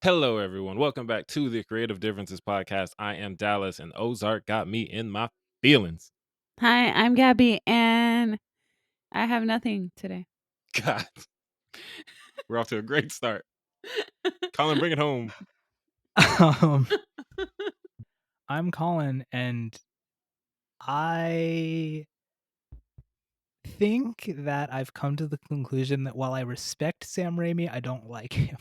Hello, everyone. Welcome back to the Creative Differences podcast. I am Dallas, and Ozark got me in my feelings. Hi, I'm Gabby, and I have nothing today. God, we're off to a great start. Colin, bring it home. Um, I'm Colin, and I think that I've come to the conclusion that while I respect Sam Raimi, I don't like him.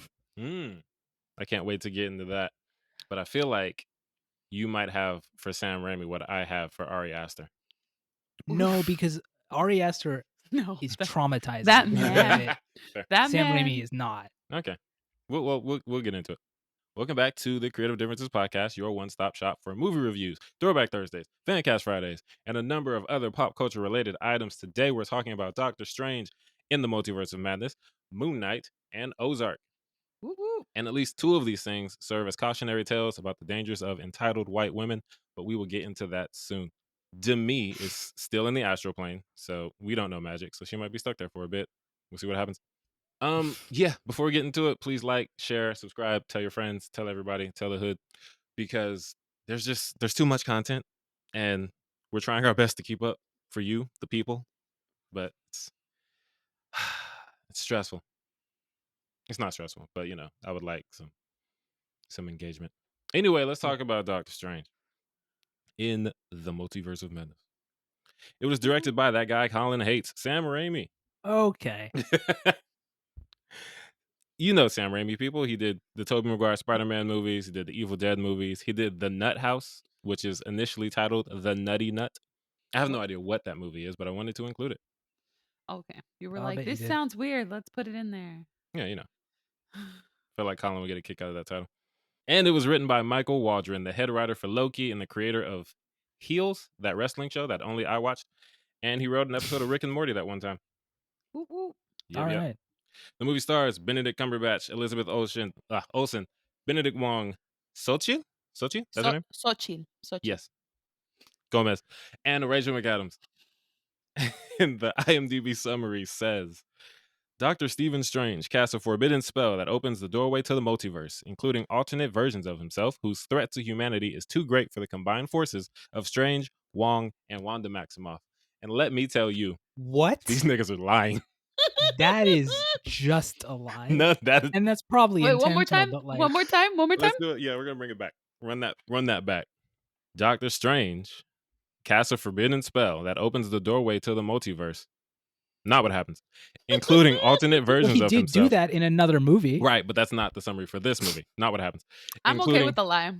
I can't wait to get into that. But I feel like you might have for Sam Raimi what I have for Ari Aster. No, because Ari Aster No, is traumatizing. that and I man. get it. Fair. that Sam man. Raimi is not. Okay. We'll get into it. Welcome back to the Creative Differences podcast, your one-stop shop for movie reviews, Throwback Thursdays, Fancast Fridays, and a number of other pop culture-related items. Today, we're talking about Doctor Strange in the Multiverse of Madness, Moon Knight, and Ozark. Woo-woo. And at least two of these things serve as cautionary tales about the dangers of entitled white women, but we will get into that soon. Demi is still in the astral plane, so we don't know magic, so she might be stuck there for a bit. We'll see what happens. Yeah, before we get into it, please like, share, subscribe, tell your friends, tell everybody, tell the hood, because there's too much content, and we're trying our best to keep up for you, the people, but it's stressful. It's not stressful, but I would like some engagement. Anyway, let's talk about Doctor Strange in the Multiverse of Madness. It was directed by that guy Colin hates, Sam Raimi. Okay. You know Sam Raimi, people. He did the Tobey Maguire Spider-Man movies. He did the Evil Dead movies. He did The Nut House, which is initially titled The Nutty Nut. I have no idea what that movie is, but I wanted to include it. Okay, you were I'll like, bet you this did. sounds weird. Let's put it in there. Yeah, feel like Colin would get a kick out of that title. And it was written by Michael Waldron, the head writer for Loki and the creator of Heels, that wrestling show that only I watched. And he wrote an episode of Rick and Morty that one time. Woo-woo. All right. The movie stars Benedict Cumberbatch, Elizabeth Olsen, Benedict Wong, Sochi? That's her name? Sochi. Yes. Gomez. And Rachel McAdams. And the IMDb summary says, Dr. Stephen Strange casts a forbidden spell that opens the doorway to the multiverse, including alternate versions of himself whose threat to humanity is too great for the combined forces of Strange, Wong, and Wanda Maximoff. And let me tell you, What? these niggas are lying. That is just a lie. No, that is... And that's probably Wait, intentional. one more time. But like... One more time. Let's do it. Yeah, we're gonna bring it back. Run that back. Doctor Strange casts a forbidden spell that opens the doorway to the multiverse. Not what happens, including alternate versions he of did himself. do that in another movie, right? But that's not the summary for this movie. Not what happens. I'm okay with the lie.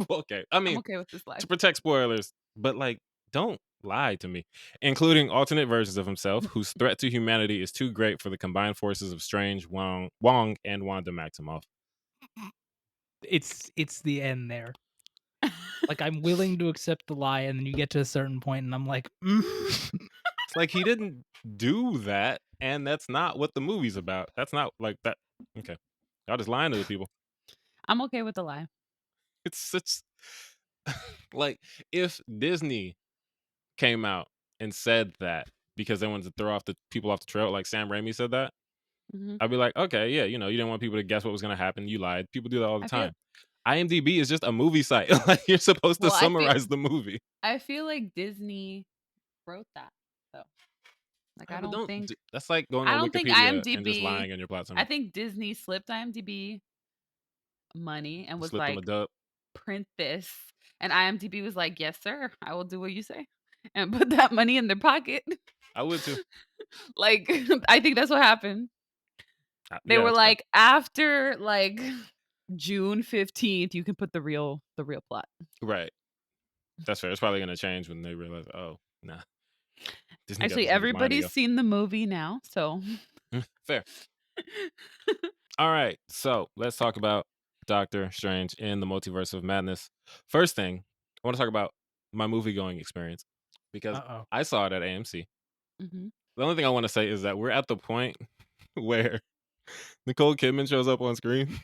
Okay, I mean, I'm okay with this lie. to protect spoilers, but like, don't lie to me. Including alternate versions of himself whose threat to humanity is too great for the combined forces of Strange, Wong, and Wanda Maximoff. It's the end there. Like, I'm willing to accept the lie, and then you get to a certain point, and I'm like, It's like he didn't do that, and that's not what the movie's about. That's not like that. Okay, y'all just lying to the people. I'm okay with the lie. It's such like if Disney came out and said that because they wanted to throw off the people off the trail, like Sam Raimi said that, I'd be like, okay, yeah, you didn't want people to guess what was going to happen. You lied. People do that all the time. IMDb is just a movie site. Like you're supposed to summarize the movie. I feel like Disney wrote that though. Like I don't think that's like going on Wikipedia and just lying on your plot summary. I think Disney slipped IMDb money and was like, print this, and IMDb was like, yes sir, I will do what you say, and put that money in their pocket. I would too. Like I think that's what happened. They were like, after like June 15th, you can put the real plot. Right. That's fair. It's probably gonna change when they realize, oh, nah. Disney actually, everybody's seen the movie now, so fair. All right, so let's talk about Doctor Strange in the Multiverse of Madness. First thing, I want to talk about my movie-going experience because I saw it at AMC. Mm-hmm. The only thing I want to say is that we're at the point where Nicole Kidman shows up on screen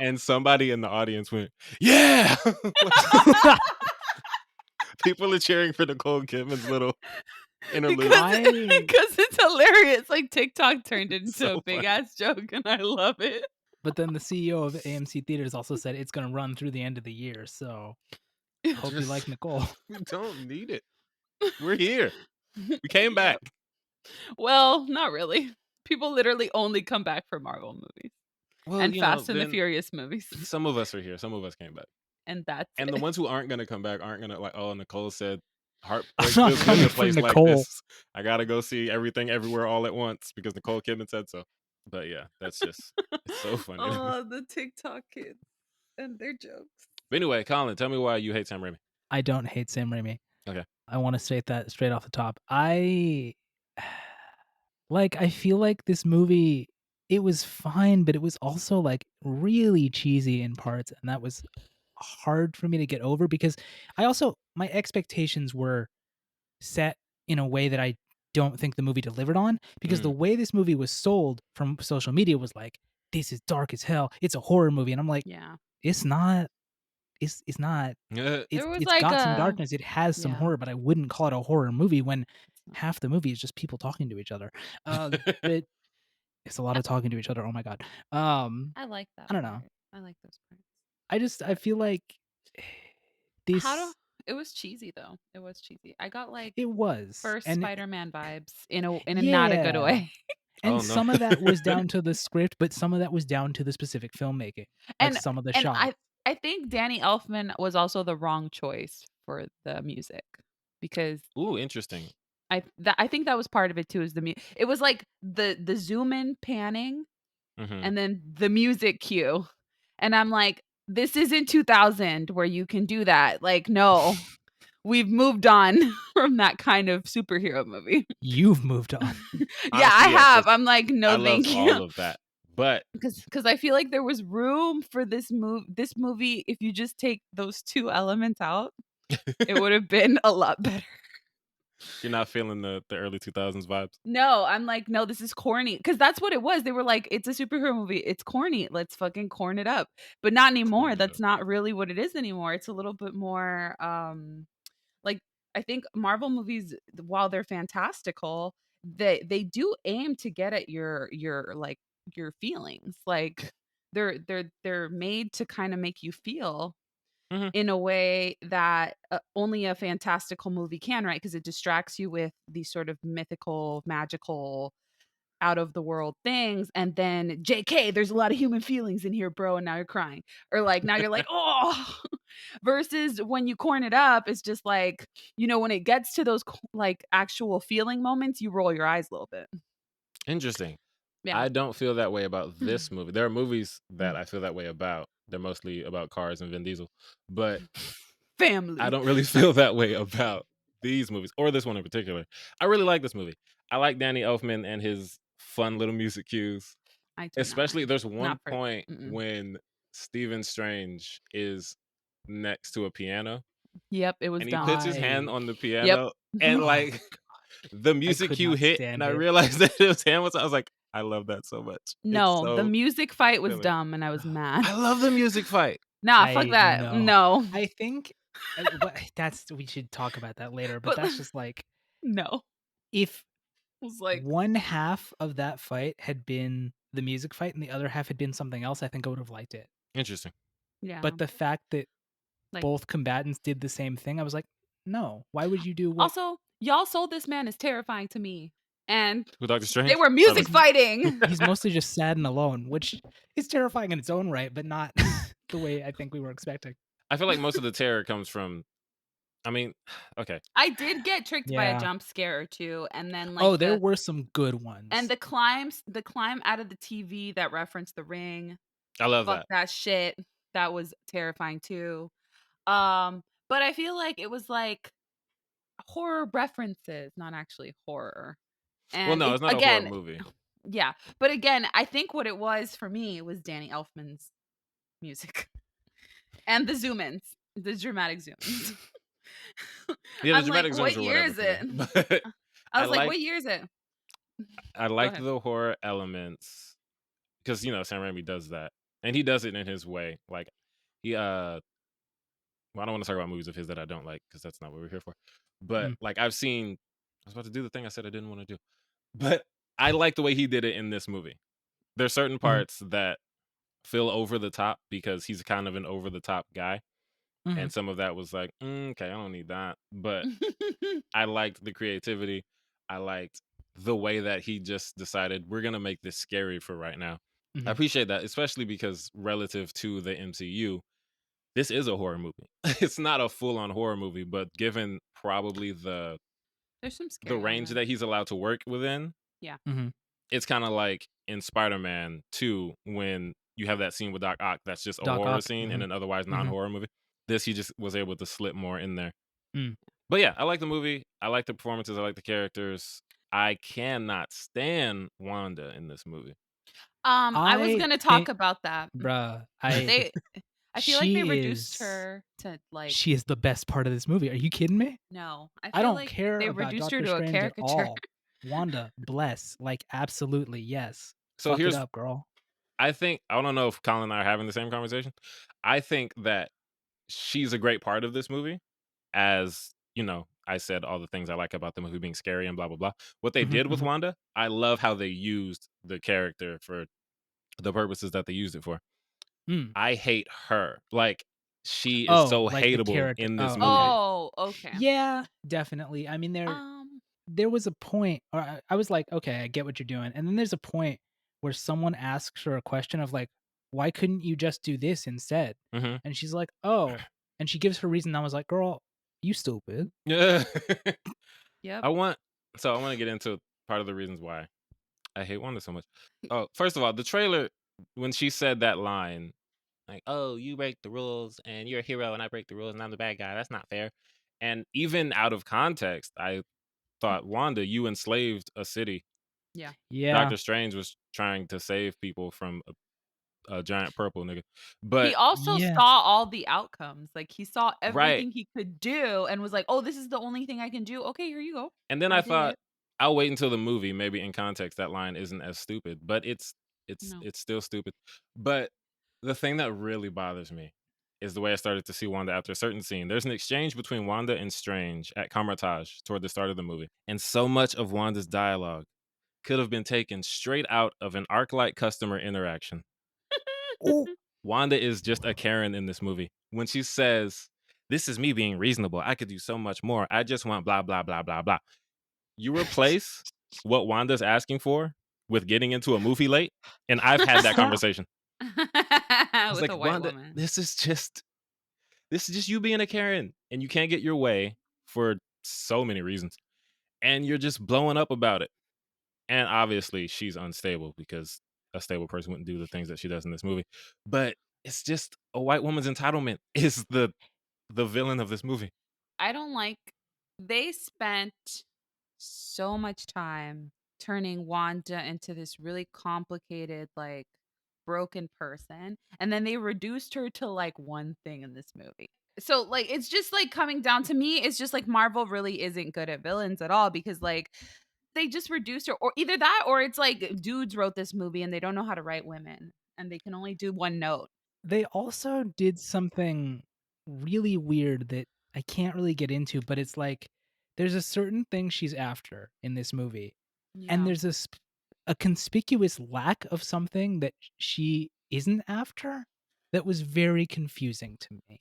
and somebody in the audience went, yeah! People are cheering for Nicole Kidman's little interlude. Because it's hilarious. Like TikTok turned into a big ass joke and I love it. But then the CEO of AMC Theaters also said it's going to run through the end of the year. So hope you like Nicole. We don't need it. We're here. We came back. Well, not really. People literally only come back for Marvel movies. Well, and Fast and the Furious movies. Some of us are here. Some of us came back. And that's And it. the ones who aren't going to come back aren't going to like, oh, Nicole said heartbreak I'm not feels good in coming a for place like Nicole. this. I got to go see Everything Everywhere All at Once because Nicole Kidman said so. But yeah, that's just, it's so funny. Oh, the TikTok kids and their jokes. But anyway, Colin, tell me why you hate Sam Raimi. I don't hate Sam Raimi. Okay. I want to state that straight off the top. I feel like this movie, it was fine, but it was also like really cheesy in parts, and that was hard for me to get over because my expectations were set in a way that I don't think the movie delivered on, because the way this movie was sold from social media was like, this is dark as hell, it's a horror movie, and I'm like, Yeah. it's not. It's not. It's got some darkness. It has some horror, but I wouldn't call it a horror movie when half the movie is just people talking to each other. But it's a lot of talking to each other. Oh my god. I like that. I don't know. I like those parts. I feel like this. It was cheesy though. It was cheesy. I got like it was first and Spider-Man vibes in a not a good way. And some of that was down to the script, but some of that was down to the specific filmmaking, like some of the shots. I think Danny Elfman was also the wrong choice for the music because interesting. I think that was part of it too. Is it was like the zoom in panning, and then the music cue, and I'm like, this isn't 2000 where you can do that. Like, no, we've moved on from that kind of superhero movie. You've moved on. Yeah, I have. I'm like, no, thank you. All of that. But because I feel like there was room for this movie, if you just take those two elements out, it would have been a lot better. You're not feeling the early 2000s vibes? No, I'm like, no, this is corny. Because that's what it was. They were like, it's a superhero movie. It's corny. Let's fucking corn it up. But not anymore. That's not really what it is anymore. It's a little bit more like, I think Marvel movies, while they're fantastical, they do aim to get at your like your feelings. Like they're made to kind of make you feel in a way that only a fantastical movie can, right? Because it distracts you with these sort of mythical, magical, out of the world things, and then JK, there's a lot of human feelings in here, bro, and now you're crying, or like now you're like, oh. Versus when you corn it up, it's just like, when it gets to those like actual feeling moments, you roll your eyes a little bit. Interesting. Yeah. I don't feel that way about this movie. There are movies that I feel that way about. They're mostly about cars and Vin Diesel, but family. I don't really feel that way about these movies, or this one in particular. I really like this movie. I like Danny Elfman and his fun little music cues. Especially there's one point when Stephen Strange is next to a piano. Yep, it was and dumb. He puts his hand on the piano, and like the music cue hit, and I realized that his hand was. I was like, I love that so much. No, the music fight was dumb, and I was mad. I love the music fight. Nah, fuck that. No, I think we should talk about that later. But that's just like, no. If it was like one half of that fight had been the music fight and the other half had been something else, I think I would have liked it. Interesting. Yeah. But the fact that both combatants did the same thing, I was like, no. Why would you do what? Also, y'all sold this man as terrifying to me. And with Doctor Strange, they were music fighting. He's mostly just sad and alone, which is terrifying in its own right, but not the way I think we were expecting. I feel like most of the terror comes from. I mean, okay. I did get tricked by a jump scare or two, and then like there were some good ones. And the climb out of the TV that referenced the ring. I love Fuck that shit. That was terrifying too. But I feel like it was like horror references, not actually horror. And well, no, it's not a horror movie. Yeah, but again, I think what it was for me was Danny Elfman's music and the zoom-ins, the dramatic zoom-ins. Yeah, the dramatic like, zooms. What year is it? I was like, what year is it? I like the horror elements because Sam Raimi does that, and he does it in his way. Like he, well, I don't want to talk about movies of his that I don't like because that's not what we're here for. But like I was about to do the thing I said I didn't want to do, but I like the way he did it in this movie. There's certain parts that feel over the top because he's kind of an over the top guy. Mhm. And some of that was like, okay, I don't need that. But I liked the creativity. I liked the way that he just decided we're gonna make this scary for right now. I Mhm. appreciate that, especially because relative to the MCU, this is a horror movie. It's not a full-on horror movie, but given probably the There's some scary range elements. that he's allowed to work within, Mhm. it's kind of like in Spider-Man 2 when you have that scene with Doc Ock that's just a Doc horror Ock. scene in Mhm. an otherwise Mhm. non-horror movie. This he just was able to slip more in there. Mm. But yeah, I like the movie. I like the performances. I like the characters. I cannot stand Wanda in this movie. I was I gonna think, talk about that. bruh, They I feel like they she reduced is her to like she is the best part of this movie. Are you kidding me? no. I I feel don't like care they about reduced her Doctor to a Strange at caricature. all. Wanda, bless. Like, absolutely, yes. So Fuck it here's, up, girl. I think, I don't know if Colin and I are having the same conversation. I think that she's a great part of this movie. As you know, I said all the things I like about the movie being scary and blah, blah, blah. What they Mhm, did with mhm. Wanda, I love how they used the character for the purposes that they used it for. Mm. I hate her. Like, she is Oh, so like the hateable character. in this Oh, okay. movie. Oh, okay. Yeah, definitely. I mean, Um, there was a point, or I was like, okay, I get what you're doing, and then there's a point where someone asks her a question of like, why couldn't you just do this instead? Mhm. And she's like, oh, and she gives her reason. And I was like, girl, you stupid. Yeah. yep. I want I wanna get into part of the reasons why I hate Wanda so much. Oh, first of all, the trailer, when she said that line, like, "Oh, you break the rules, and you're a hero, and I break the rules, and I'm the bad guy. That's not fair." And even out of context, I thought, "Wanda, you enslaved a city. Yeah. Yeah, Doctor Strange was trying to save people from a giant purple nigga." He But also yeah. saw all the outcomes. Like he saw right. everything he could do and was like, "Oh, this is the only thing I can do. Okay, here you go. And then I I did thought, it." I'll wait until the movie, maybe in context that line isn't as stupid, but No. it's still stupid. But the thing that really bothers me is the way I started to see Wanda after a certain scene. There's an exchange between Wanda and Strange at Kamar-Taj toward the start of the movie, and so much of Wanda's dialogue could have been taken straight out of an ArcLight customer interaction. Oh, Wanda is just a Karen in this movie. When she says, "This is me being reasonable. I could do so much more. I just want blah blah blah blah blah." You replace what Wanda's asking for with getting into a movie late, and I've had that stop. conversation. I was With like, a white "Wanda, woman. this is just you being a Karen, and you can't get your way for so many reasons, and you're just blowing up about it." And obviously, she's unstable because a stable person wouldn't do the things that she does in this movie. But it's just a white woman's entitlement is the villain of this movie. I don't like they spent so much time turning Wanda into this really complicated, like broken person. And then they reduced her to like one thing in this movie. So like it's just like coming down to me, it's just like Marvel really isn't good at villains at all because like they just reduced her or either that or it's like dudes wrote this movie and they don't know how to write women and they can only do one note. They also did something really weird that I can't really get into, but it's like there's a certain thing she's after in this movie, and Yeah. there's a conspicuous lack of something that she isn't after that was very confusing to me.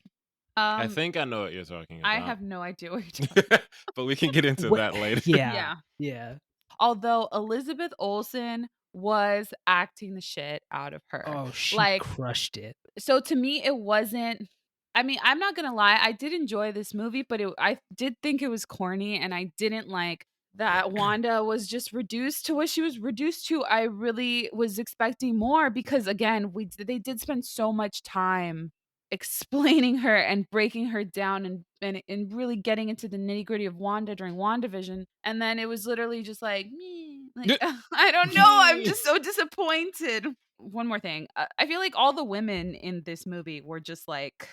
I Um think I know what you're talking I about, have no idea what you're talking but we can get into What? that later. Yeah, Yeah. yeah. Although Elizabeth Olsen was acting the shit out of her. Oh, she Like, crushed it. so to me, it wasn't. I mean, I'm not gonna lie, I did enjoy this movie, but I did think it was corny, and I didn't like that Wanda was just reduced to what she was reduced to. I really was expecting more because, again, they did spend so much time explaining her and breaking her down and really getting into the nitty gritty of Wanda during WandaVision, and then it was literally just like me, like I don't know. I'm just so disappointed. One more thing. I feel like all the women in this movie were just like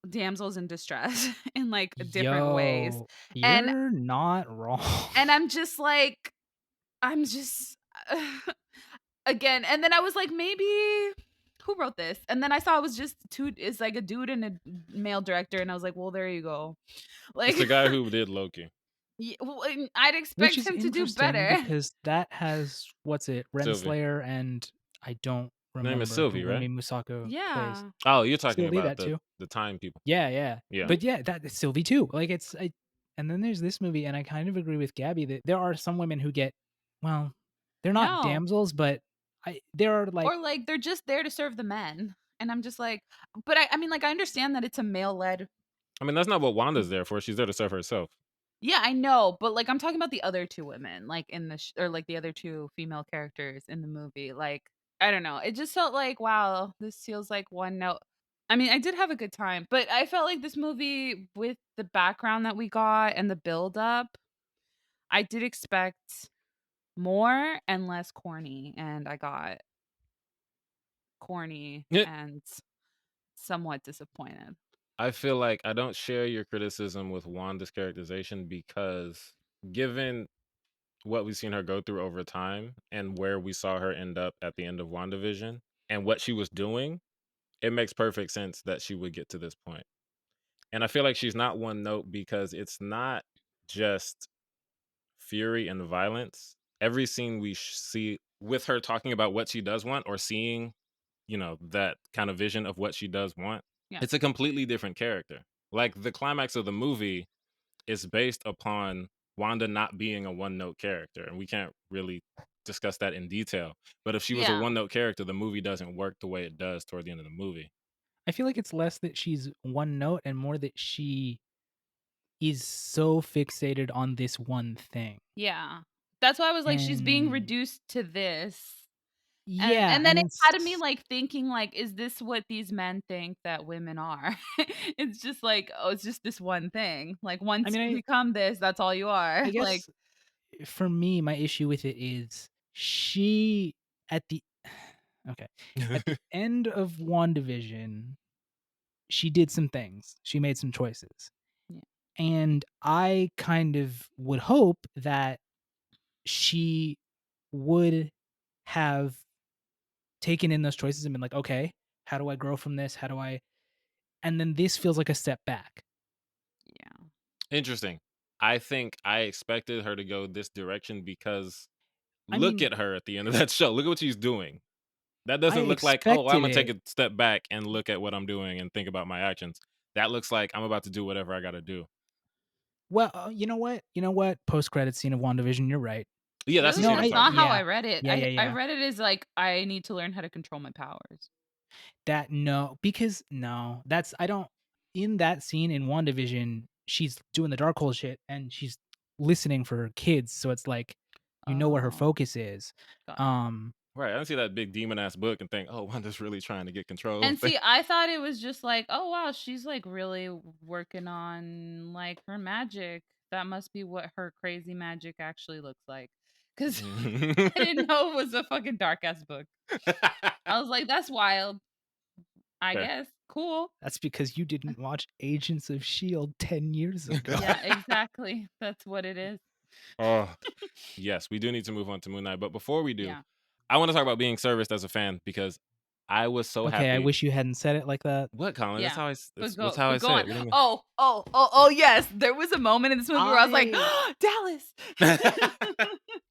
damsels in distress in like different ways. Yo, And you're not wrong. I'm just like I'm just again, and then I was like maybe who wrote this? And then I saw it was just it's like a dude and a male director and I was like, "Well, there you go." It's Like the guy who did Loki. well, I'd Which expect is him to do interesting better. because that has what's it, Sylvie. Renslayer and I don't name is remember who Sylvie, right? Remy Musako plays. Yeah. Oh, you're talking Sylvie, about that too. the time people. Yeah. Yeah. But yeah, that is Sylvie too. Like and then there's this movie, and I kind of agree with Gabby that there are some women who get, well, they're not No. damsels, but there are like, Or like they're just there to serve the men. And I'm just like, but I mean, like, I understand that it's a male led. I mean, that's not what Wanda's there for. She's there to serve herself. Yeah, I know, but like I'm talking about the other two women, like in the or like the other two female characters in the movie. Like I don't know, it just felt like wow, this feels like one note. I mean, I did have a good time, but I felt like this movie with the background that we got and the build up, I did expect more and less corny, and I got corny Yeah. and somewhat disappointed. I feel like I don't share your criticism with Wanda's characterization because given what we've seen her go through over time and where we saw her end up at the end of WandaVision and what she was doing, it makes perfect sense that she would get to this point. And I feel like she's not one note because it's not just fury and violence. Every scene we see with her talking about what she does want or seeing, that kind of vision of what she does want, Yeah. it's a completely different character. Like the climax of the movie is based upon Wanda not being a one-note character, and we can't really discuss that in detail. But if she was a Yeah. one-note character, the movie doesn't work the way it does toward the end of the movie. I feel like it's less that she's one note and more that she is so fixated on this one thing. Yeah. That's why I was like, she's being And reduced to this. yeah, And then it it's had me like thinking like, is this what these men think that women are? It's just like, oh, it's just this one thing. Like once mean, you become this, that's all you are. I Like guess for me, my issue with it is she at the okay at the end of WandaVision, she did some things. She made some choices, Yeah. and I kind of would hope that she would have taken in those choices and been like, okay, how do I grow from this? How do I? And then this feels like a step back. yeah. Interesting. I think I expected her to go this direction because I look mean, at her at the end of that show. Look at what she's doing. That I doesn't look like, oh, I'm expected going to take it. a step back and look at what I'm doing and think about my actions. That looks like I'm about to do whatever I got to do. Well, you know what? You know what? Post credit scene of WandaVision. You're right. Yeah, that's the Really? scene I'm That's talking not how about. I read it. Yeah. I read it as like I need to learn how to control my powers. That no, because no, that's I don't. In that scene in WandaVision, she's doing the Darkhold shit and she's listening for her kids. So it's like, you know where her Oh, focus is. got it. Right. I don't see that big demon ass book and think, oh, Wanda's really trying to get control. And see, I thought it was just like, oh wow, she's like really working on like her magic. That must be what her crazy magic actually looks like. Cause I didn't know it was a fucking dark ass book. I was like, that's wild. I Fair. guess. Cool. That's because you didn't watch Agents of S.H.I.E.L.D. 10 years ago. Yeah, exactly. That's what it is. Oh, yes, we do need to move on to Moon Knight. But before we do, Yeah. I want to talk about being serviced as a fan because I was so Okay, I happy. wish you hadn't said it like that. What, Colin? Yeah. That's how I, But that's how I go say on. it. What do you mean? Oh, yes. There was a moment in this movie where I was like, Dallas.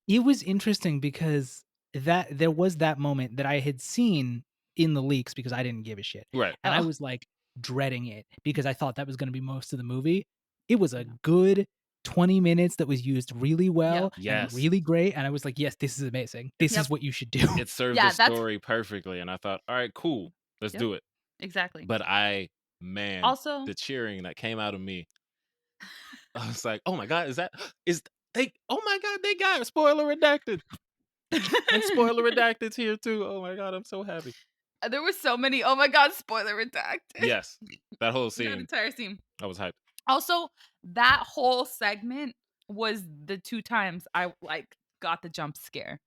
It was interesting because there was that moment that I had seen in the leaks because I didn't give a shit. Right. And I Oh. was like dreading it because I thought that was going to be most of the movie. It was a No. good 20 minutes that was used really well and Yes. really great. And I was like, yes, this is amazing. This is what you should do. It served Yeah, the that's- story perfectly. And I thought, all right, cool. Let's do it. Exactly. But man, Also, the cheering that came out of me, I was like, oh my God, oh my God, they got spoiler redacted. And spoiler redacted's here too. Oh my God, I'm so happy. there were so many, oh my God, spoiler redacted. Yes, that whole That scene, entire scene. I was hyped. Also, that whole segment was the 2 times I like got the jump scare.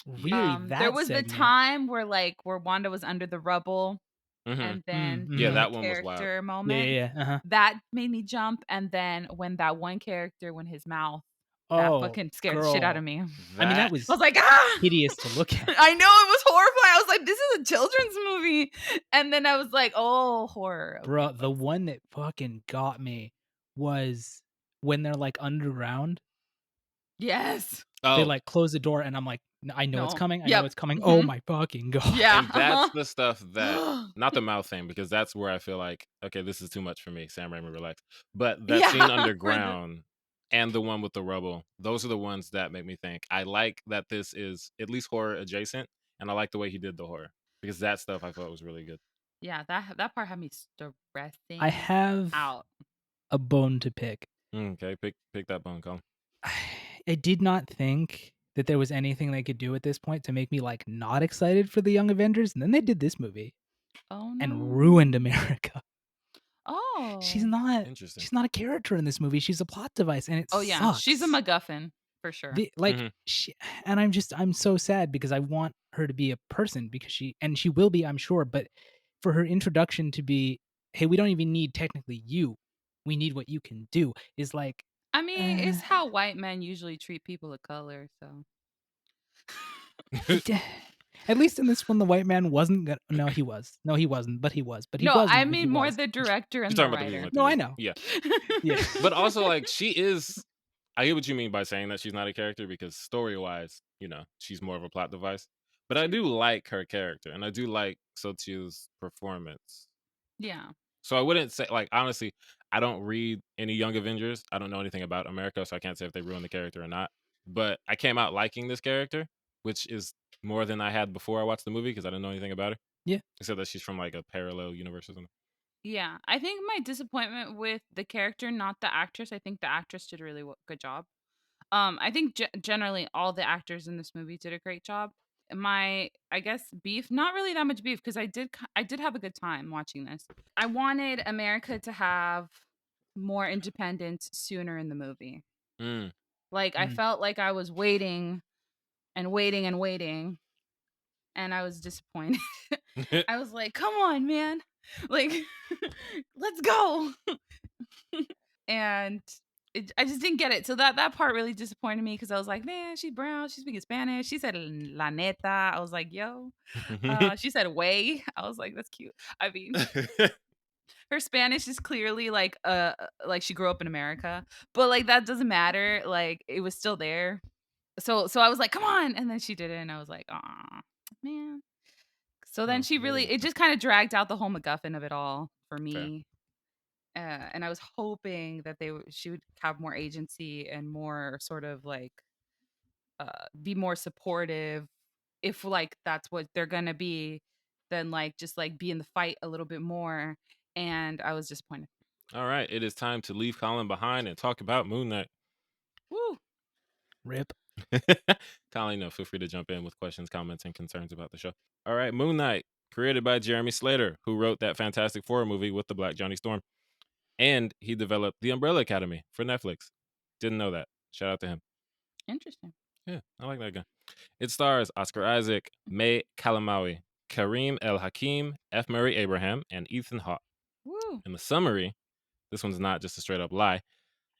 Really, that there was segment. the time where Wanda was under the rubble, Mhm. and then Yeah, the that one was wild. character moment. Yeah. Uh-huh. That made me jump, and then when that one character, when his mouth, that Oh, fucking scared the shit out of me. I mean, that was I was like, ah! hideous to look at. I know, it was horrifying. I was like, this is a children's movie. And then I was like, oh, horror. Okay, Bro, the one that fucking got me was when they're like underground. yes. Oh, They like close the door and I'm like, I know it's No. coming. I know Yep. it's coming. Oh Mhm. my fucking god. Yeah. And that's the stuff that, not the mouth thing, because that's where I feel like, okay, this is too much for me. Sam Raimi, relax. But that scene Yeah. For the underground and the one with the rubble, those are the ones that make me think. I like that this is at least horror adjacent, and I like the way he did the horror because that stuff I thought was really good. Yeah, that part had me I stressing have out. a bone to pick. Okay, pick that bone, Colin. I did not think that there was anything they could do at this point to make me like not excited for the Young Avengers, and then they did this movie Oh and ruined no. America. She's Oh. not Interesting. she's not a character in this movie. She's a plot device, and it Oh yeah, she's a sucks. MacGuffin for sure. Like Mhm. and I'm so sad because I want her to be a person because she will be, I'm sure, but for her introduction to be, hey, we don't even need technically you. We need what you can do is like I mean, uh, it's how white men usually treat people of color, so. it, at least in this one the white man wasn't gonna, no he was. No he wasn't, but he was. But he No, I wasn't, but he mean more was. the director You're and the talking about the movie, writer. like the No, I movie. know. Yeah. Yeah. But also, like, she is. I get what you mean by saying that she's not a character because story-wise, she's more of a plot device. But I Sure. do like her character, and I do like Sochi's performance. Yeah. So I wouldn't say, like, honestly, I don't read any Young Avengers. I don't know anything about America, so I can't say if they ruined the character or not. But I came out liking this character, which is more than I had before I watched the movie because I didn't know anything about her. Yeah. Except that she's from like a parallel universe or something. Yeah. I think my disappointment with the character, not the actress. I think the actress did a really good job. I think generally all the actors in this movie did a great job. My, I guess, beef, not really that much beef because I did have a good time watching this. I wanted America to have more independence sooner in the movie. Mm. Like I felt like I was waiting and waiting and waiting, and I was disappointed. I was like, "Come on, man. Like let's go." And I just didn't get it. So that part really disappointed me because I was like, man, she's brown. She's speaking Spanish. She said la neta. I was like, yo. She said way. I was like, that's cute. I mean, her Spanish is clearly like she grew up in America, but like that doesn't matter. Like it was still there. So I was like, come on, and then she did it, and I was like, ah, man. So then Oh, she very really, good it point. just kind of dragged out the whole MacGuffin of it all for Fair. me. And I was hoping that she would have more agency and more sort of like be more supportive if like that's what they're gonna be, then like just like be in the fight a little bit more. And I was disappointed. All right, it is time to leave Colin behind and talk about Moon Knight. Woo! Rip. Colin, feel free to jump in with questions, comments, and concerns about the show. All right, Moon Knight, created by Jeremy Slater, who wrote that Fantastic Four movie with the Black Johnny Storm. And he developed The Umbrella Academy for Netflix. Didn't know that. Shout out to him. Interesting. Yeah, I like that guy. It stars Oscar Isaac, May Kalamaui, Kareem El Hakim, F. Murray Abraham, and Ethan Hawke. Woo! In the summary, this one's not just a straight up lie,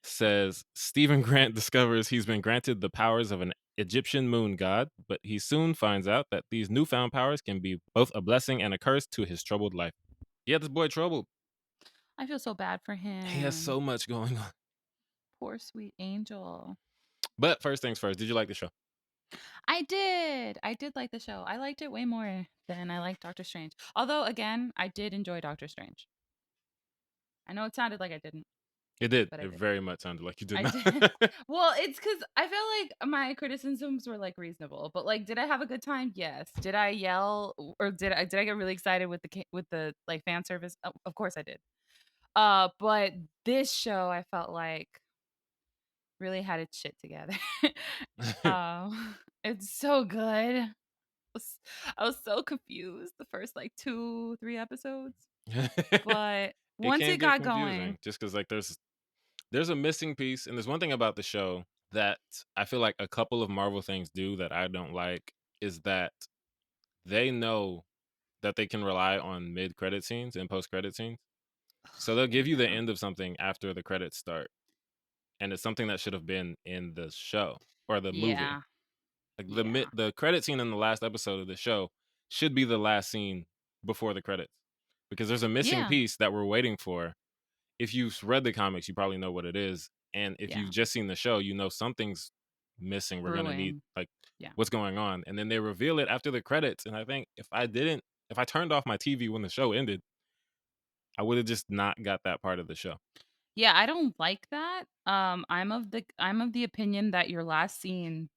says Stephen Grant discovers he's been granted the powers of an Egyptian moon god, but he soon finds out that these newfound powers can be both a blessing and a curse to his troubled life. Yeah, this boy troubled. I feel so bad for him. He has so much going on. Poor sweet angel. But first things first, did you like the show? I did. I did like the show. I liked it way more than I liked Doctor Strange. Although, again, I did enjoy Doctor Strange. I know it sounded like I didn't, It did. but I It did. very much sounded like you did I not. did. Well, it's because I feel like my criticisms were like reasonable, but like, did I have a good time? Yes. Did I yell or did I get really excited with the like fan service? Of course I did. But this show I felt like really had its shit together. It's so good. I was so confused the first like 2-3 episodes, but It once can it get got confusing going, just because like there's a missing piece, and there's one thing about the show that I feel like a couple of Marvel things do that I don't like is that they know that they can rely on mid-credit scenes and post-credit scenes. So they'll give you the yeah, end of something after the credits start, and it's something that should have been in the show or the movie. yeah, Like yeah, the credit scene in the last episode of the show should be the last scene before the credits because there's a missing yeah, piece that we're waiting for. If you've read the comics, you probably know what it is, and if yeah. you've just seen the show, you know something's missing. We're gonna need Brewing. like Yeah. what's going on, and then they reveal it after the credits. And I think if I turned off my TV when the show ended, I would have just not got that part of the show. Yeah, I don't like that. I'm of the opinion that your last scene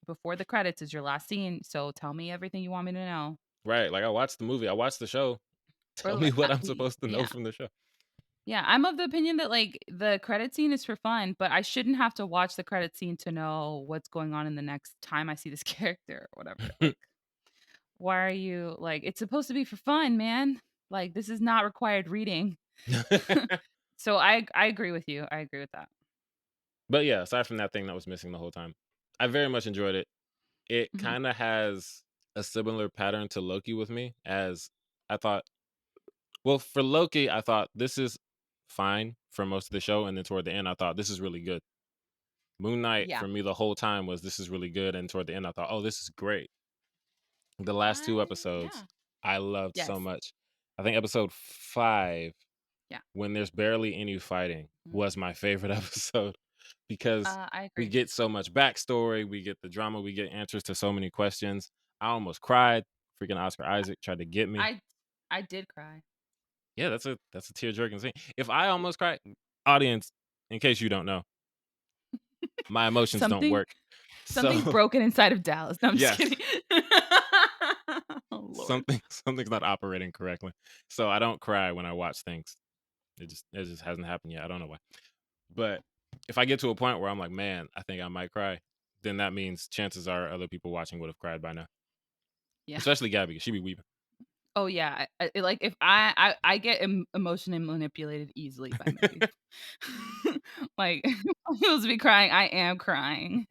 before the credits is your last scene. So tell me everything you want me to know. Right? Like I watched the movie, I watched the show. Tell me what I'm supposed to know Yeah. from the show. Yeah, I'm of the opinion that like the credit scene is for fun, but I shouldn't have to watch the credit scene to know what's going on in the next time I see this character or whatever. Like, why are you like it's supposed to be for fun, man? Like this is not required reading. So I agree with you. I agree with that. But yeah, aside from that thing that was missing the whole time, I very much enjoyed it. It Mhm. kind of has a similar pattern to Loki with me, as I thought. Well, for Loki, I thought this is fine for most of the show, and then toward the end, I thought this is really good. Moon Knight Yeah. for me the whole time was this is really good, and toward the end, I thought, oh, this is great. The last two episodes, Yeah. I loved so Yes. much. I think episode 5, Yeah. when there's barely any fighting, Mhm. was my favorite episode because I we agree. get so much backstory, we get the drama, we get answers to so many questions. I almost cried. Freaking Oscar Isaac tried to get me. I did cry. Yeah, that's a tear jerking scene. If I almost cried, audience, in case you don't know, my emotions don't Something work. something's So broken inside of Dallas. No, I'm just yes, kidding. Oh Lord. something's not operating correctly. So I don't cry when I watch things. It just hasn't happened yet. I don't know why. But if I get to a point where I'm like, man, I think I might cry, then that means chances are other people watching would have cried by now. Yeah. Especially Gabby, she be weeping. Oh yeah. Like if I get emotionally manipulated easily by movies. Like if I'm supposed to be crying, I am crying.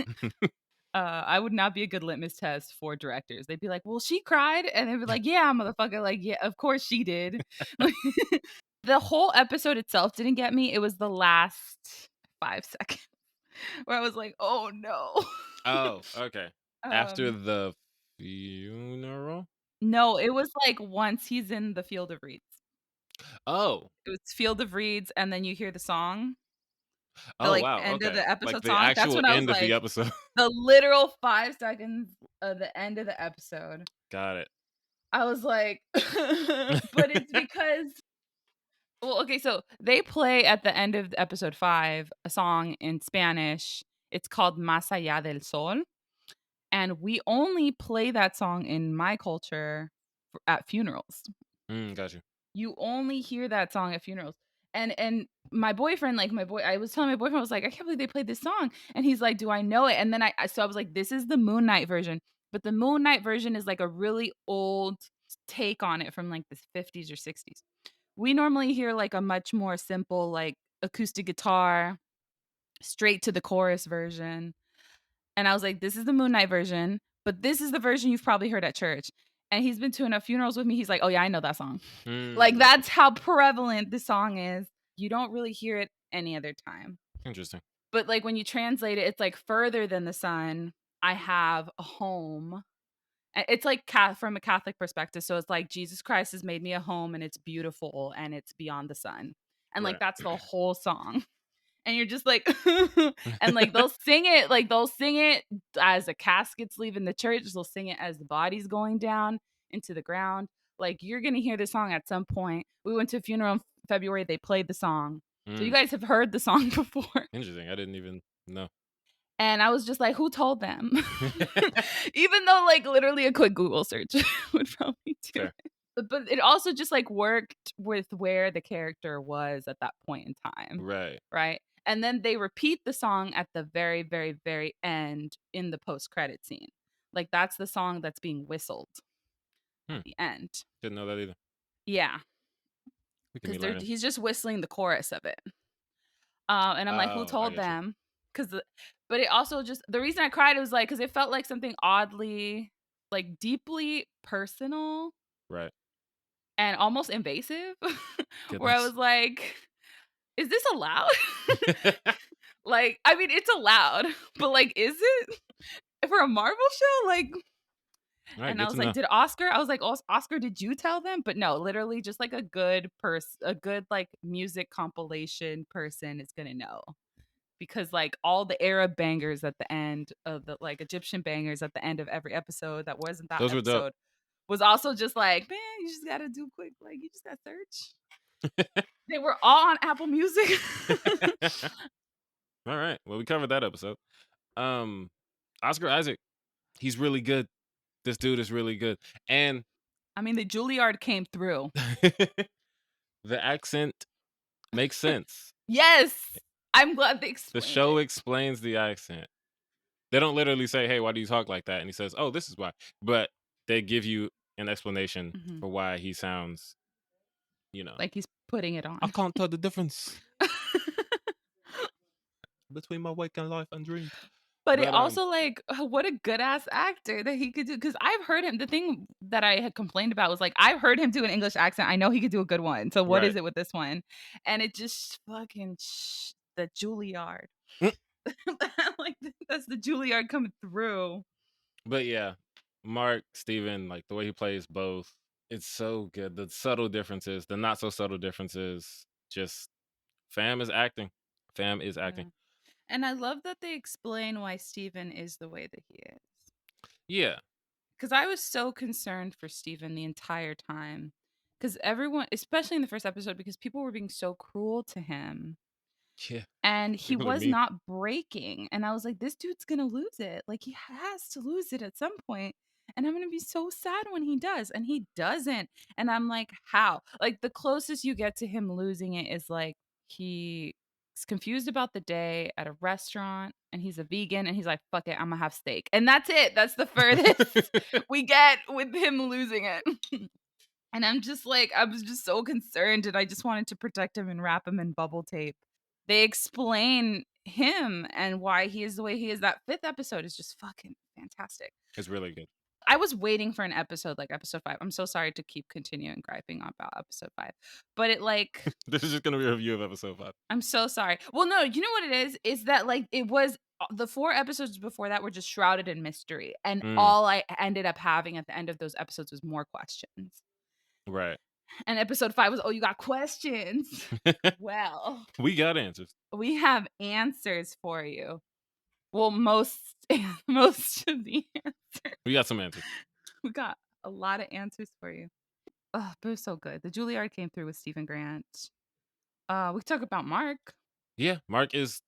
I would not be a good litmus test for directors. They'd be like, "Well, she cried," and they'd be like, "Yeah, motherfucker, like, yeah, of course she did." The whole episode itself didn't get me. It was the last 5 seconds where I was like, "Oh no." Oh, okay. After um, the funeral? no, it was like once he's in the Field of Reeds. Oh. It was Field of Reeds, and then you hear the song, the Oh, like wow, end of okay. the Like episode the song. That's actual when I was end of the like, episode. the literal 5 seconds of the end of the episode. Got it. I was like, but it's because, well, okay, so they play at the end of episode 5 a song in Spanish. It's called Más allá del sol. And we only play that song in my culture at funerals. Got you. You only hear that song at funerals. And my boyfriend, like I was telling my boyfriend, I was like, I can't believe they played this song. And he's like, do I know it? And then so I was like, this is the Moon Knight version. But the Moon Knight version is like a really old take on it from like the 50s or 60s. We normally hear like a much more simple, like acoustic guitar, straight to the chorus version. And I was like, this is the Moon Knight version, but this is the version you've probably heard at church. And he's been to enough funerals with me. He's like, oh, yeah, I know that song. Like, Gotcha. that's how prevalent the song is. You don't really hear it any other time. Interesting. But, like, when you translate it, it's like further than the sun, I have a home. It's like from a Catholic perspective. So it's like Jesus Christ has made me a home and it's beautiful and it's beyond the sun. And, like, Right. that's the whole song. And you're just like, and like they'll sing it as the casket's leaving the church. They'll sing it as the body's going down into the ground. Like you're gonna hear the song at some point. We went to a funeral in February. They played the song, so you guys have heard the song before. Interesting. I didn't even know. And I was just like, who told them? Even though like literally a quick Google search would probably do Fair. it. But it also just like worked with where the character was at that point in time. Right. Right. And then they repeat the song at the very, very, very end in the post-credit scene. Like that's the song that's being whistled at the end. Didn't know that either. Yeah. We can be Because learning. he's just whistling the chorus of it. And I'm like, who Oh, I told get you. them? But it also just, the reason I cried was like, because it felt like something oddly, like deeply personal Right. and almost invasive. Where I Goodness. was like, is this allowed? Like, I mean, it's allowed, but like, is it for a Marvel show? Like, All right, and good I was to like, know. did Oscar? I was like, Oscar, did you tell them? But no, literally, just like a good like music compilation person is gonna know because like all the Arab bangers at the end of the like Egyptian bangers at the end of every episode that wasn't that Those were dope. episode was also just like, man, you just gotta do quick, like you just gotta search. They were all on Apple Music. All right. Well, we covered that episode. Oscar Isaac, he's really good. This dude is really good. And I mean, the Juilliard came through. the accent makes sense. Yes. I'm glad they The explained show it. explains the accent. They don't literally say, hey, why do you talk like that? And he says, oh, this is why. But they give you an explanation Mhm. for why he sounds, Like he's putting it on. I can't tell the difference between my waking life and dreams. But it But, also like what a good ass actor that he could do, because I've heard him. The thing that I had complained about was like I've heard him do an English accent. I know he could do a good one. So what is Right. it with this one? And it just fucking the Juilliard. Mm. Like that's the Juilliard coming through. But yeah, Mark, Steven, like the way he plays both, it's so good. The subtle differences, the not so subtle differences, just fam is acting. Fam is acting. And I love that they explain why Steven is the way that he is. Yeah. Because I was so concerned for Steven the entire time. Because everyone, especially in the first episode, because people were being so cruel to him. Yeah. And he People are was mean. not breaking. And I was like, this dude's going to lose it. Like, he has to lose it at some point. And I'm going to be so sad when he does. And he doesn't. And I'm like, how? Like, the closest you get to him losing it is like he's confused about the day at a restaurant and he's a vegan and he's like, fuck it, I'm going to have steak. And that's it. That's the furthest we get with him losing it. And I'm just like, I was just so concerned and I just wanted to protect him and wrap him in bubble tape. They explain him and why he is the way he is. That 5th episode is just fucking fantastic. It's really good. I was waiting for an episode like episode 5. I'm so sorry to keep continuing griping about episode 5. But it like This is just going to be a review of episode 5. I'm so sorry. Well, no, you know what it is? Is that like it was the 4 episodes before that were just shrouded in mystery. And all I ended up having at the end of those episodes was more questions. Right. And episode 5 was, oh, you got questions. Well, we got answers. We have answers for you. Well, most of the answers. We got some answers. We got a lot of answers for you. Oh, but it was so good. The Juilliard came through with Stephen Grant. We talk about Mark. Yeah, Mark is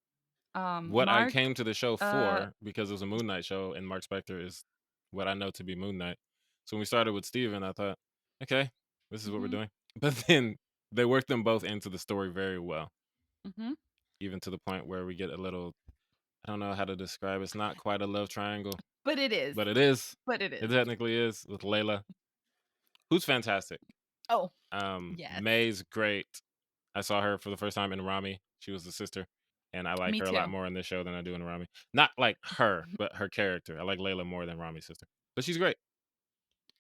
what Mark, I came to the show for because it was a Moon Knight show, and Mark Spector is what I know to be Moon Knight. So when we started with Steven, I thought, okay, this is what we're doing. But then they worked them both into the story very well. Even to the point where we get a little, I don't know how to describe it. It's not quite a love triangle. But it is. But it is. But it is. It technically is with Layla, who's fantastic. Oh, yes. May's great. I saw her for the first time in Rami. She was the sister. And I like her a lot more in this show than I do in Rami. Not like her, but her character. I like Layla more than Rami's sister. But she's great.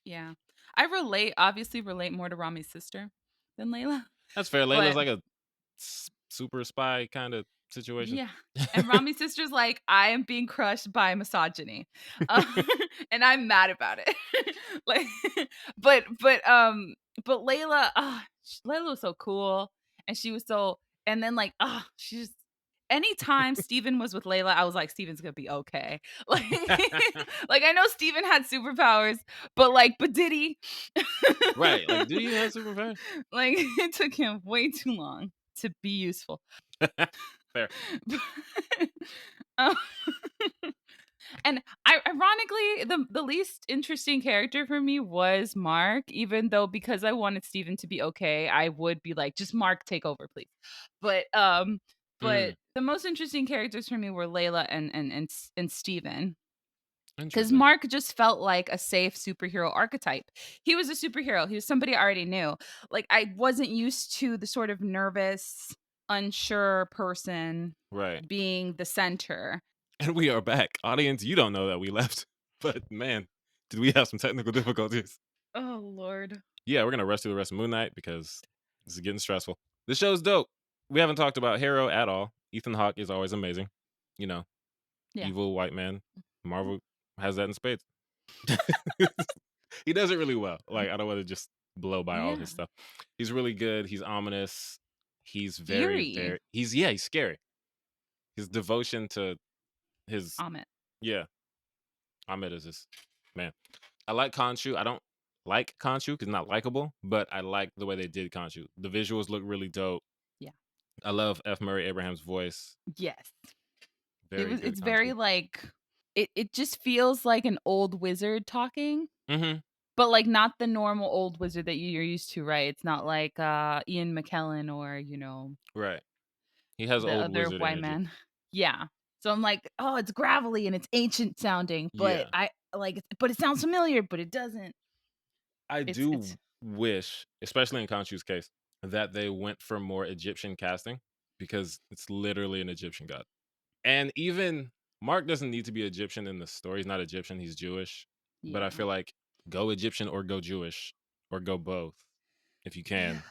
Yeah. I obviously relate more to Rami's sister than Layla. That's fair. Layla's like a super spy kind of situation. Yeah. And Rami's sister's like, I am being crushed by misogyny. And I'm mad about it. Like but Layla, Layla was so cool. And she was so, and then like, she's anytime Steven was with Layla, I was like, Steven's gonna be okay. Like, like I know Steven had superpowers, but did he? Right. Like, did he have superpowers? Like, it took him way too long to be useful. Fair. And ironically, the least interesting character for me was Mark, even though because I wanted Steven to be okay, I would be like, just Mark, take over, please. But the most interesting characters for me were Layla and Steven. Because Mark just felt like a safe superhero archetype. He was a superhero. He was somebody I already knew. Like, I wasn't used to the sort of nervous, unsure person being the center. And we are back. Audience, you don't know that we left. But man, did we have some technical difficulties. Oh, Lord. Yeah, we're going to rush through the rest of Moon Knight because this is getting stressful. The show's dope. We haven't talked about Harrow at all. Ethan Hawke is always amazing. You know, evil white man. Marvel has that in spades. He does it really well. Like, I don't want to just blow by all his stuff. He's really good. He's ominous. He's very, he's scary. his devotion to his Amit. yeah. Ahmed is his man. I like Khonshu. I don't like Khonshu because not likable, but I like the way they did Khonshu. The visuals look really dope. Yeah. I love F. Murray Abraham's voice. Yes. Very good It's Khonshu. very like it just feels like an old wizard talking. Mm-hmm. But like not the normal old wizard that you're used to, right? It's not like Ian McKellen or, Right. He has the old other wizard white energy. man. Yeah. So I'm like, oh, it's gravelly and it's ancient sounding, but Yeah. I like but it sounds familiar, but it doesn't. I It's do wish, especially in Khonshu's case, that they went for more Egyptian casting because it's literally an Egyptian god. And even Mark doesn't need to be Egyptian in the story. He's not Egyptian, he's Jewish. But I yeah. feel like go Egyptian or go Jewish or go both if you can.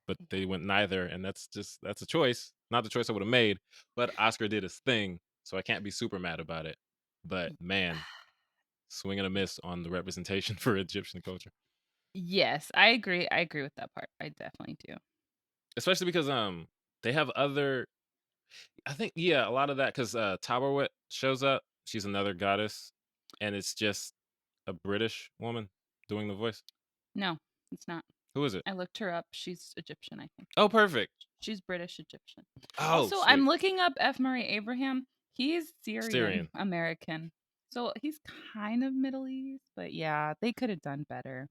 But they went neither, and that's a choice. Not the choice I would have made, but Oscar did his thing, so I can't be super mad about it. But man, swing and a miss on the representation for Egyptian culture. Yes, I agree. I agree with that part. I definitely do. Especially because they have other I think a lot of that because Tabaret shows up. She's another goddess, and it's just a British woman doing the voice. No, it's not. Who is it? I looked her up. She's Egyptian, I think. Oh, perfect. She's British Egyptian. Oh, Also, sweet. I'm looking up F. Murray Abraham. He's Syrian Syrian. American. So he's kind of Middle East, but yeah, they could have done better.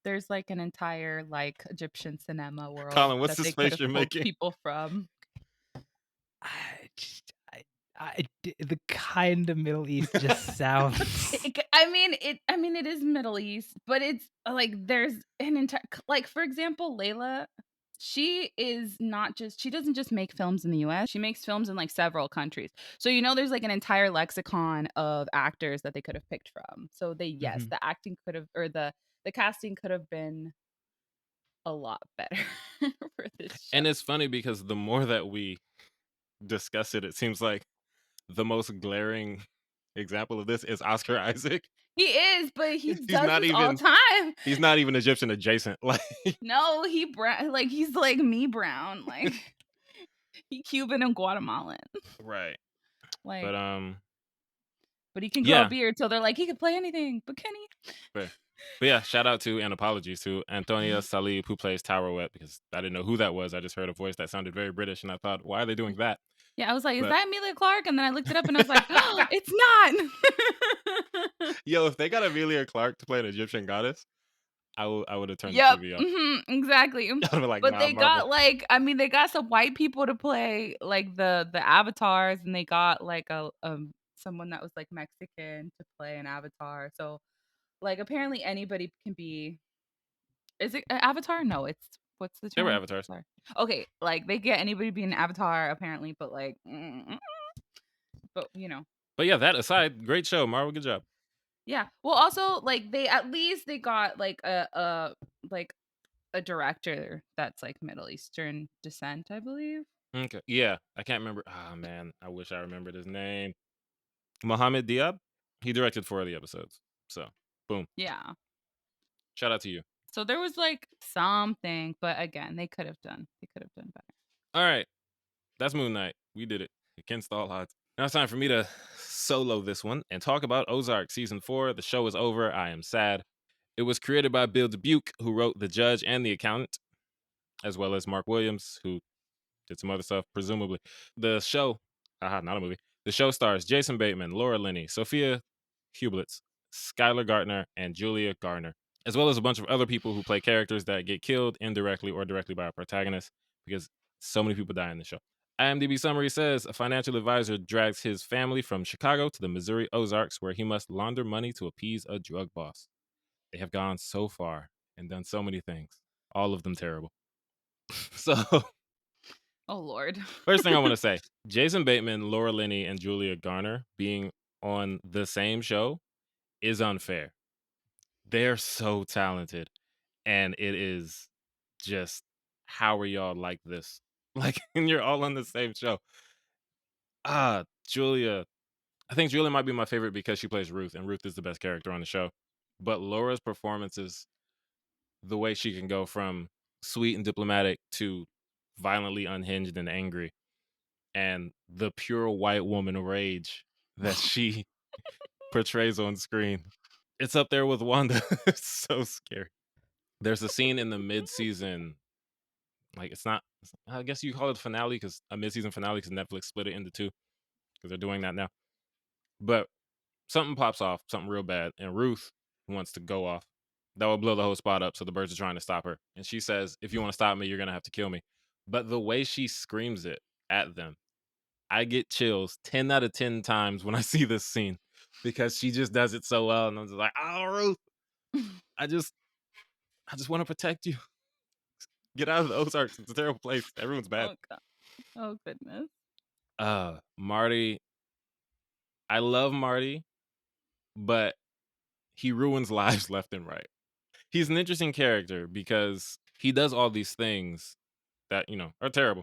There's like an entire like Egyptian cinema world Colin, what's that this they could face have you're pulled making? people from. The kind of Middle East just sounds. I mean, it is Middle East, but it's like there's an entire like for example, Layla. She doesn't just make films in the US. She makes films in like several countries. So there's like an entire lexicon of actors that they could have picked from. So Mhm. the acting could have or the casting could have been a lot better for this show. And it's funny because the more that we discuss it, it seems like the most glaring example of this is Oscar Isaac. He is, but he He's does not this all even the time. he's not even Egyptian adjacent. Like No, he's like me brown. Like he Cuban and Guatemalan. right. Like But but he can grow a yeah. beard, so they're like he can play anything. But can he? Fair. But yeah, shout out to and apologies to Antonia Salib who plays Tarawet because I didn't know who that was. I just heard a voice that sounded very British and I thought, why are they doing that? Yeah, I was like, is But- that Emilia Clarke? And then I looked it up and I was like, oh, it's not. Yo, if they got Emilia Clarke to play an Egyptian goddess, I would have turned Yep. the TV off. Exactly. I'd be like, But nah, they Marvel. got like, I mean, they got some white people to play like the avatars, and they got like a someone that was like Mexican to play an avatar. So like apparently anybody can be. Is it an avatar? No, it's what's the term? They were avatars. Sorry. Okay, like they get anybody to be an avatar apparently, but like, but But yeah, that aside, great show, Marvel. Good job. Yeah. Well, also like they at least they got like a director that's like Middle Eastern descent, I believe. Okay. Yeah, I can't remember. Ah, man, I wish I remembered his name. Mohammed Diab. He directed 4 of the episodes. So, boom. Yeah. Shout out to you. So there was like something, but again, they could have done better. All right, that's Moon Knight. We did it against all odds. Now it's time for me to solo this one and talk about Ozark season 4. The show is over. I am sad. It was created by Bill Dubuque, who wrote The Judge and The Accountant, as well as Mark Williams, who did some other stuff, presumably. The show, not a movie. The show stars Jason Bateman, Laura Linney, Sophia Hublitz, Skylar Gartner, and Julia Garner, as well as a bunch of other people who play characters that get killed indirectly or directly by a protagonist, because so many people die in the show. IMDb summary says a financial advisor drags his family from Chicago to the Missouri Ozarks, where he must launder money to appease a drug boss. They have gone so far and done so many things, all of them terrible. So, Oh Lord. first thing I want to say, Jason Bateman, Laura Linney, and Julia Garner being on the same show is unfair. They're so talented, and it is just, how are y'all like this? Like, and you're all on the same show. Julia. I think Julia might be my favorite because she plays Ruth, and Ruth is the best character on the show. But Laura's performance is the way she can go from sweet and diplomatic to violently unhinged and angry. and the pure white woman rage that she portrays on screen. It's up there with Wanda. It's so scary. There's a scene in the mid-season, like I guess you call it finale, because a mid-season finale, because Netflix split it into two, because they're doing that now. But something pops off, something real bad, and Ruth wants to go off. That will blow the whole spot up, so the birds are trying to stop her. And she says, if you want to stop me, you're going to have to kill me. But the way she screams it at them, I get chills 10 out of 10 times when I see this scene, because she just does it so well. And I'm just like, oh, Ruth, I just want to protect you. Get out of the Ozarks. It's a terrible place. Everyone's bad. Oh god. Oh goodness. Marty. I love Marty, but he ruins lives left and right. He's an interesting character because he does all these things that, are terrible,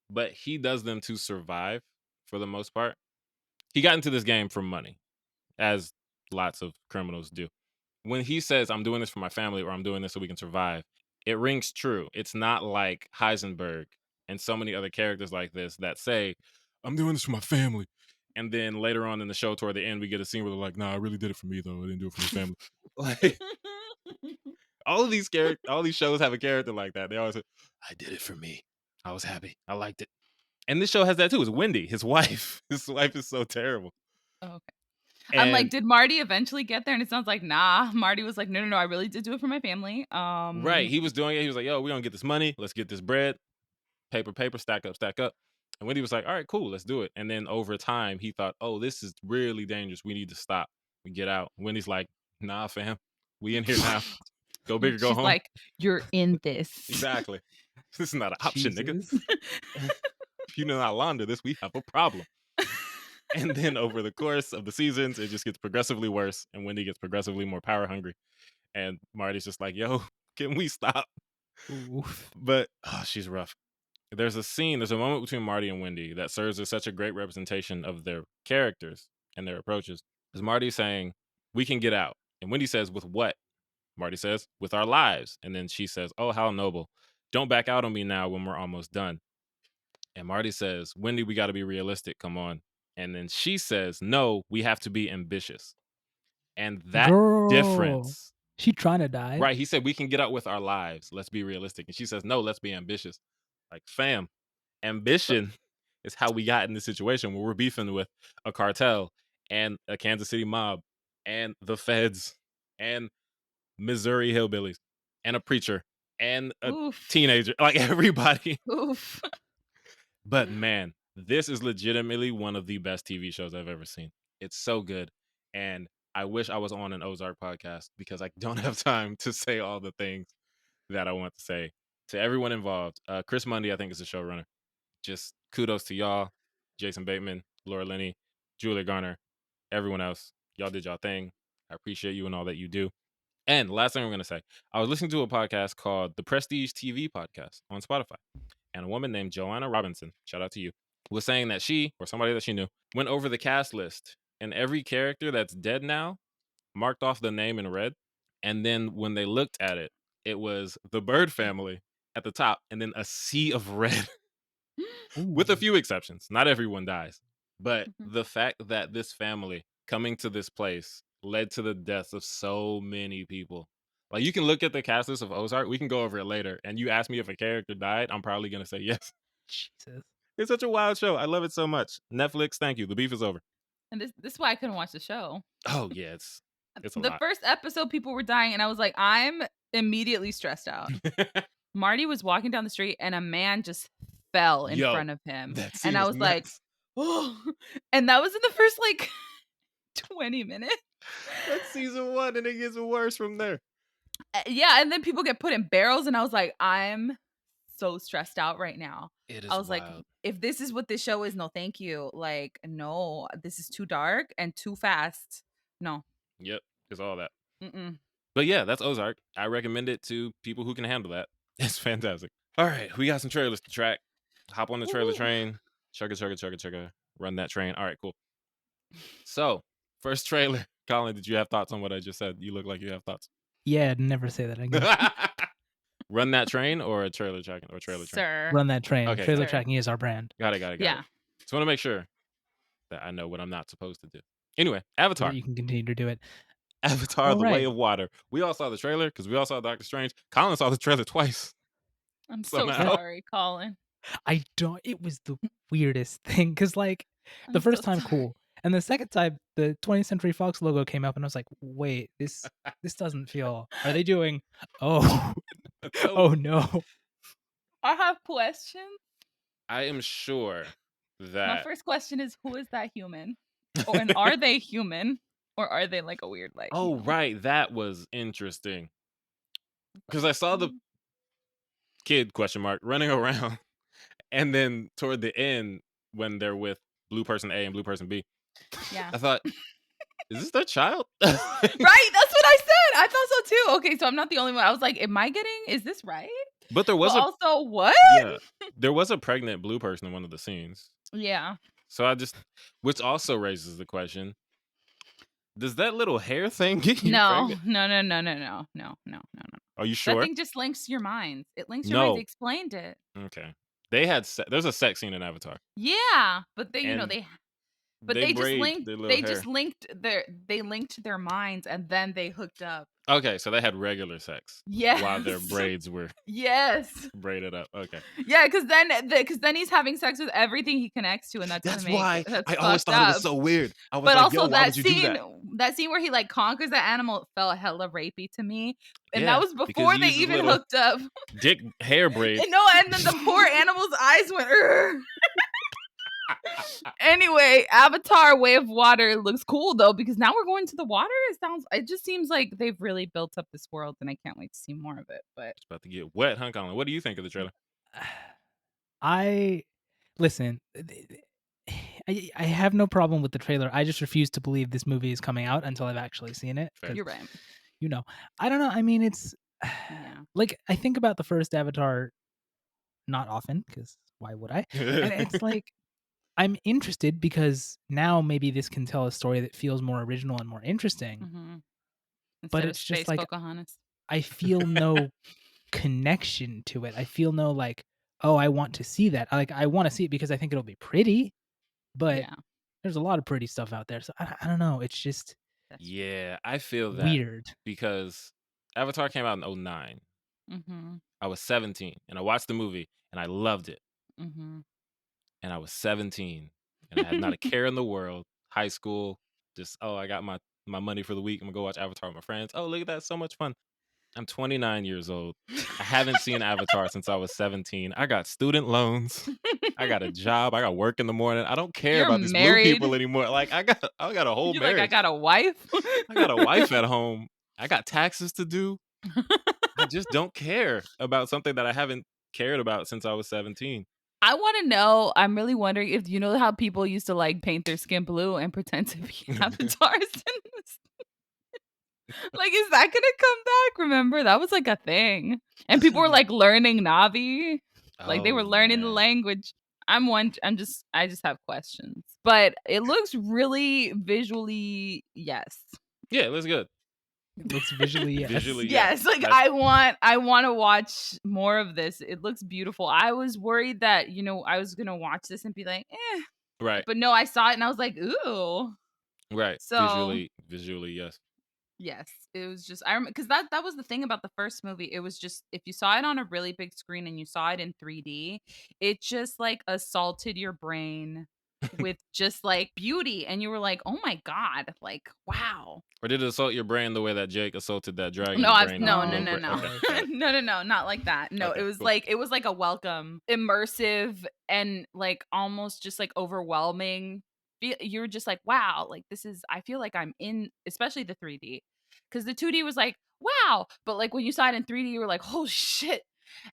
but he does them to survive for the most part. He got into this game for money, as lots of criminals do. When he says, I'm doing this for my family, or I'm doing this so we can survive, it rings true. It's not like Heisenberg and so many other characters like this that say, I'm doing this for my family. And then later on in the show, toward the end, we get a scene where they're like, nah, I really did it for me, though. I didn't do it for my family. Like, all these shows have a character like that. They always say, I did it for me. I was happy. I liked it. And this show has that too. It's Wendy, his wife. His wife is so terrible. Oh, okay. And I'm like, did Marty eventually get there? And it sounds like, nah. Marty was like, no, I really did do it for my family. Right. He was doing it. He was like, yo, we don't get this money. Let's get this bread. Paper, stack up. And Wendy was like, all right, cool, let's do it. And then over time, he thought, oh, this is really dangerous. We need to stop. We get out. Wendy's like, nah, fam. We in here now. Go big or go She's home. like, you're in this. Exactly. This is not an option, Jesus. nigga. If you know not launder this, we have a problem. And then over the course of the seasons, it just gets progressively worse. And Wendy gets progressively more power hungry. And Marty's just like, yo, can we stop? Oof. But she's rough. There's a moment between Marty and Wendy that serves as such a great representation of their characters and their approaches. Is Marty saying, we can get out. And Wendy says, with what? Marty says, with our lives. And then she says, oh, how noble. Don't back out on me now when we're almost done. And Marty says, Wendy, we got to be realistic. Come on. And then she says, no, we have to be ambitious. And that difference. She trying to die. Right. He said, we can get out with our lives. Let's be realistic. And she says, no, let's be ambitious. Like, fam, ambition is how we got in this situation where we're beefing with a cartel and a Kansas City mob and the feds and Missouri hillbillies and a preacher and a teenager, like everybody. Oof. But man, this is legitimately one of the best TV shows I've ever seen. It's so good. And I wish I was on an Ozark podcast because I don't have time to say all the things that I want to say. To everyone involved, Chris Mundy, I think, is the showrunner. Just kudos to y'all, Jason Bateman, Laura Linney, Julia Garner, everyone else. Y'all did y'all thing. I appreciate you and all that you do. And last thing I'm going to say, I was listening to a podcast called The Prestige TV Podcast on Spotify. And a woman named Joanna Robinson, shout out to you, was saying that she, or somebody that she knew, went over the cast list. And every character that's dead now marked off the name in red. And then when they looked at it, it was the Bird family at the top, and then a sea of red. With a few exceptions. Not everyone dies. But the fact that this family coming to this place led to the deaths of so many people. Like, you can look at the cast list of Ozark. We can go over it later. And you ask me if a character died, I'm probably going to say yes. Jesus. It's such a wild show. I love it so much. Netflix, thank you. The beef is over. And this is why I couldn't watch the show. Oh, yeah. It's a the lot. first episode, people were dying, and I was like, I'm immediately stressed out. Marty was walking down the street, and a man just fell in front of him. And I was like, oh. And that was in the first, 20 minutes. That's season 1, and it gets worse from there. Yeah, and then people get put in barrels, and I was like, I'm so stressed out right now. I was wild. like, if this is what this show is, no, thank you. No, this is too dark and too fast. No. Yep, it's all that. Mm-mm. But yeah, that's Ozark. I recommend it to people who can handle that. It's fantastic. All right, we got some trailers to track. Hop on the trailer train. Chugga. Run that train. All right, cool. So, first trailer. Colin, did you have thoughts on what I just said? You look like you have thoughts. Yeah, never say that again. Run that train or a trailer tracking or trailer train? Sir. Run that train. Okay. Trailer Sir. tracking is our brand. Got it. Yeah. So I want to make sure that I know what I'm not supposed to do. Anyway, so Avatar. that you can continue to do it. Avatar: All The Way right. of Water. We all saw the trailer because we all saw Doctor Strange. Colin saw the trailer twice I'm so somehow. sorry, Colin. I don't. It was the weirdest thing because, like, the I'm first so time, sorry. cool, and the second time, the 20th Century Fox logo came up, and I was like, "Wait, this doesn't feel. Are they doing? Oh, So oh no." I have questions. I am sure My that first question is, who is that human? And are they human? Or are they like a weird light? Oh, human? right. That was interesting. Because I saw the kid running around. And then toward the end, when they're with blue person A and blue person B, Yeah. I thought, is this their child? Right, that's what I said. I thought so too. Okay, so I'm not the only one. I was like, is this right? But there was But also, what? there was a pregnant blue person in one of the scenes. Yeah. So which also raises the question, does that little hair thing get you pregnant? No. Are you That sure? thing just links your minds. It links your minds. They No. explained it. Okay. There's a sex scene in Avatar. Yeah, but they, And they just braid linked. their little They hair. just linked their minds, and then they hooked up. Okay, so they had regular sex. Yes. While their braids were Yes. braided up. Okay. Yeah, because then he's having sex with everything he connects to, and that's why that's I always fucked thought it up. was so weird. I was But like, also yo, why that would you do scene, that? where he like conquers the animal felt hella rapey to me, and Yeah, that was because before he they used his even little hooked up. dick hair braid. And no, and then the poor animal's eyes went. "Urgh." Anyway, Avatar: Way of Water looks cool though, because now we're going to the water. It just seems like they've really built up this world, and I can't wait to see more of it. But It's about to get wet, huh, Colin? What do you think of the trailer? I listen. I have no problem with the trailer. I just refuse to believe this movie is coming out until I've actually seen it. Fair. you're right. I don't know. I mean, it's Yeah. like I think about the first Avatar not often because why would I? And it's like I'm interested because now maybe this can tell a story that feels more original and more interesting. Mm-hmm. But Instead of it's just space like Pocahontas. I feel no connection to it. I feel no like, oh, I want to see that. I want to see it because I think it'll be pretty, but Yeah. there's a lot of pretty stuff out there. So I don't know. It's just Yeah, I feel that weird. because Avatar came out in 2009. Mm-hmm. I was 17 and I watched the movie and I loved it. Mm-hmm. And I was 17 and I had not a care in the world. High school, just, I got my money for the week. I'm gonna go watch Avatar with my friends. Oh, look at that, so much fun. I'm 29 years old. I haven't seen Avatar since I was 17. I got student loans. I got a job. I got work in the morning. I don't care You're about these blue married. people anymore. Like I got a whole You're marriage. like, I got a wife. I got a wife at home. I got taxes to do. I just don't care about something that I haven't cared about since I was 17. I want to know. I'm really wondering if you know how people used to like paint their skin blue and pretend to be avatars in this. Like, is that gonna come back? Remember, that was like a thing, and people were like learning Navi, like they were learning the language. I just have questions, but it looks really visually, yes. Yeah, it looks good. It looks visually yes. Visually, Yes, like I want to watch more of this. It looks beautiful. I was worried that I was gonna watch this and be like, right, but no, I saw it and I was like, ooh. right. So Visually, yes. yes, it was just I remember because that was the thing about the first movie. It was just if you saw it on a really big screen and you saw it in 3D, it just like assaulted your brain with just like beauty, and you were like, oh my god, like wow. Or did it assault your brain the way that Jake assaulted that dragon? No, brain? no, Oh, Okay. no, not like that. No, Okay, it was cool. like a welcome, immersive, and like almost just like overwhelming. You were just like, wow, like this is. I feel like I'm in, especially the 3D, because the 2D was like, wow, but like when you saw it in 3D, you were like, oh shit.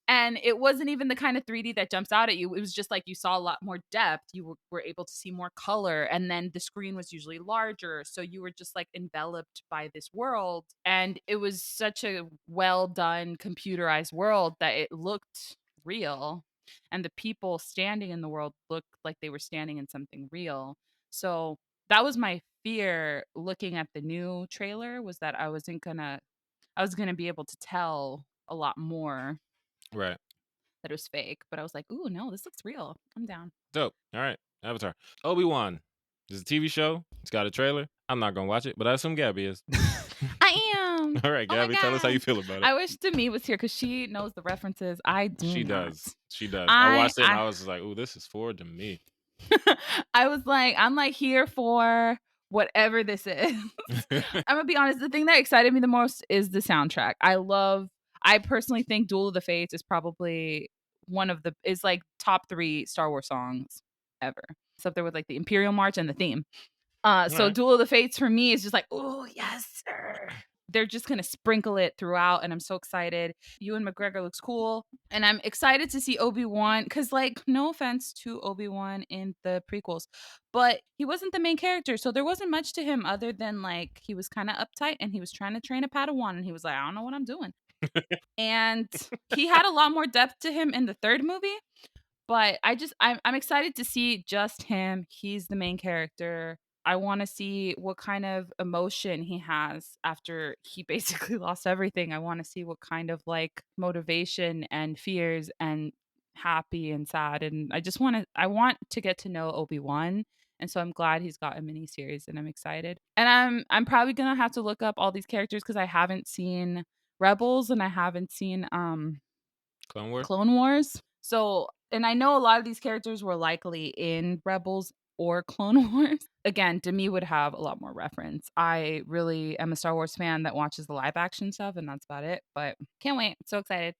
And it wasn't even the kind of 3D that jumps out at you. It was just like you saw a lot more depth. You were able to see more color. And then the screen was usually larger. So you were just like enveloped by this world. And it was such a well done computerized world that it looked real. And the people standing in the world looked like they were standing in something real. So that was my fear looking at the new trailer, was that I was gonna be able to tell a lot more Right. that it was fake, but I was like, ooh, no, this looks real. I'm down. Dope. All right. Avatar. Obi-Wan. It's a TV show. It's got a trailer. I'm not gonna watch it, but I assume Gabby is. I am. All right, Oh my Gabby, tell us how you God. feel about it. I wish Demi was here because she knows the references. I do She not. does. She does. I I watched it and I was just like, "Ooh, this is for Demi." I was like, I'm like here for whatever this is. I'm gonna be honest. The thing that excited me the most is the soundtrack. I personally think Duel of the Fates is probably is like top 3 Star Wars songs ever. It's up there with like the Imperial March and the theme. So Alright. Duel of the Fates for me is just like, oh yes, sir. They're just gonna sprinkle it throughout, and I'm so excited. Ewan McGregor looks cool, and I'm excited to see Obi-Wan because, like, no offense to Obi-Wan in the prequels, but he wasn't the main character, so there wasn't much to him other than like he was kind of uptight and he was trying to train a Padawan, and he was like, I don't know what I'm doing, and he had a lot more depth to him in the 3rd movie. But I'm excited to see just him. He's the main character. I want to see what kind of emotion he has after he basically lost everything. I want to see what kind of like motivation and fears and happy and sad, and I want to get to know Obi-Wan. And so I'm glad he's got a mini series, and I'm excited. And I'm probably going to have to look up all these characters cuz I haven't seen Rebels and I haven't seen Clone Wars? Clone Wars. So, and I know a lot of these characters were likely in Rebels or Clone Wars. Again, Demi would have a lot more reference. I really am a Star Wars fan that watches the live action stuff, and that's about it. But can't wait. So excited.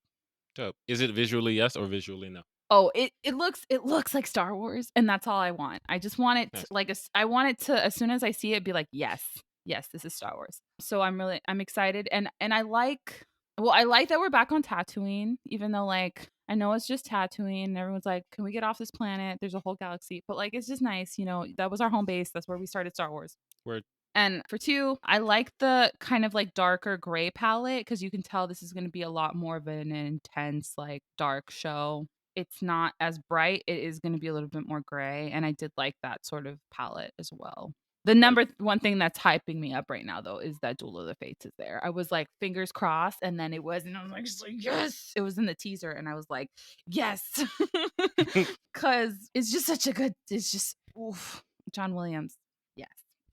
Dope. Is it visually yes or visually no? Oh, it looks like Star Wars, and that's all I want. I just want it to, Nice. I want it to, as soon as I see it, be like, yes, this is Star Wars. So I'm excited, and I like, well, I like that we're back on Tatooine, even though like I know it's just Tatooine, and everyone's like, can we get off this planet? There's a whole galaxy, but like it's just nice, that was our home base. That's where we started Star Wars. Word. And for 2, I like the kind of like darker gray palette because you can tell this is going to be a lot more of an intense, like dark show. It's not as bright. It is going to be a little bit more gray. And I did like that sort of palette as well. The number one thing that's hyping me up right now, though, is that Duel of the Fates is there. I was like, fingers crossed. And then it was, and I was like, yes. It was in the teaser. And I was like, yes. Because it's just it's just, oof. John Williams. Yes.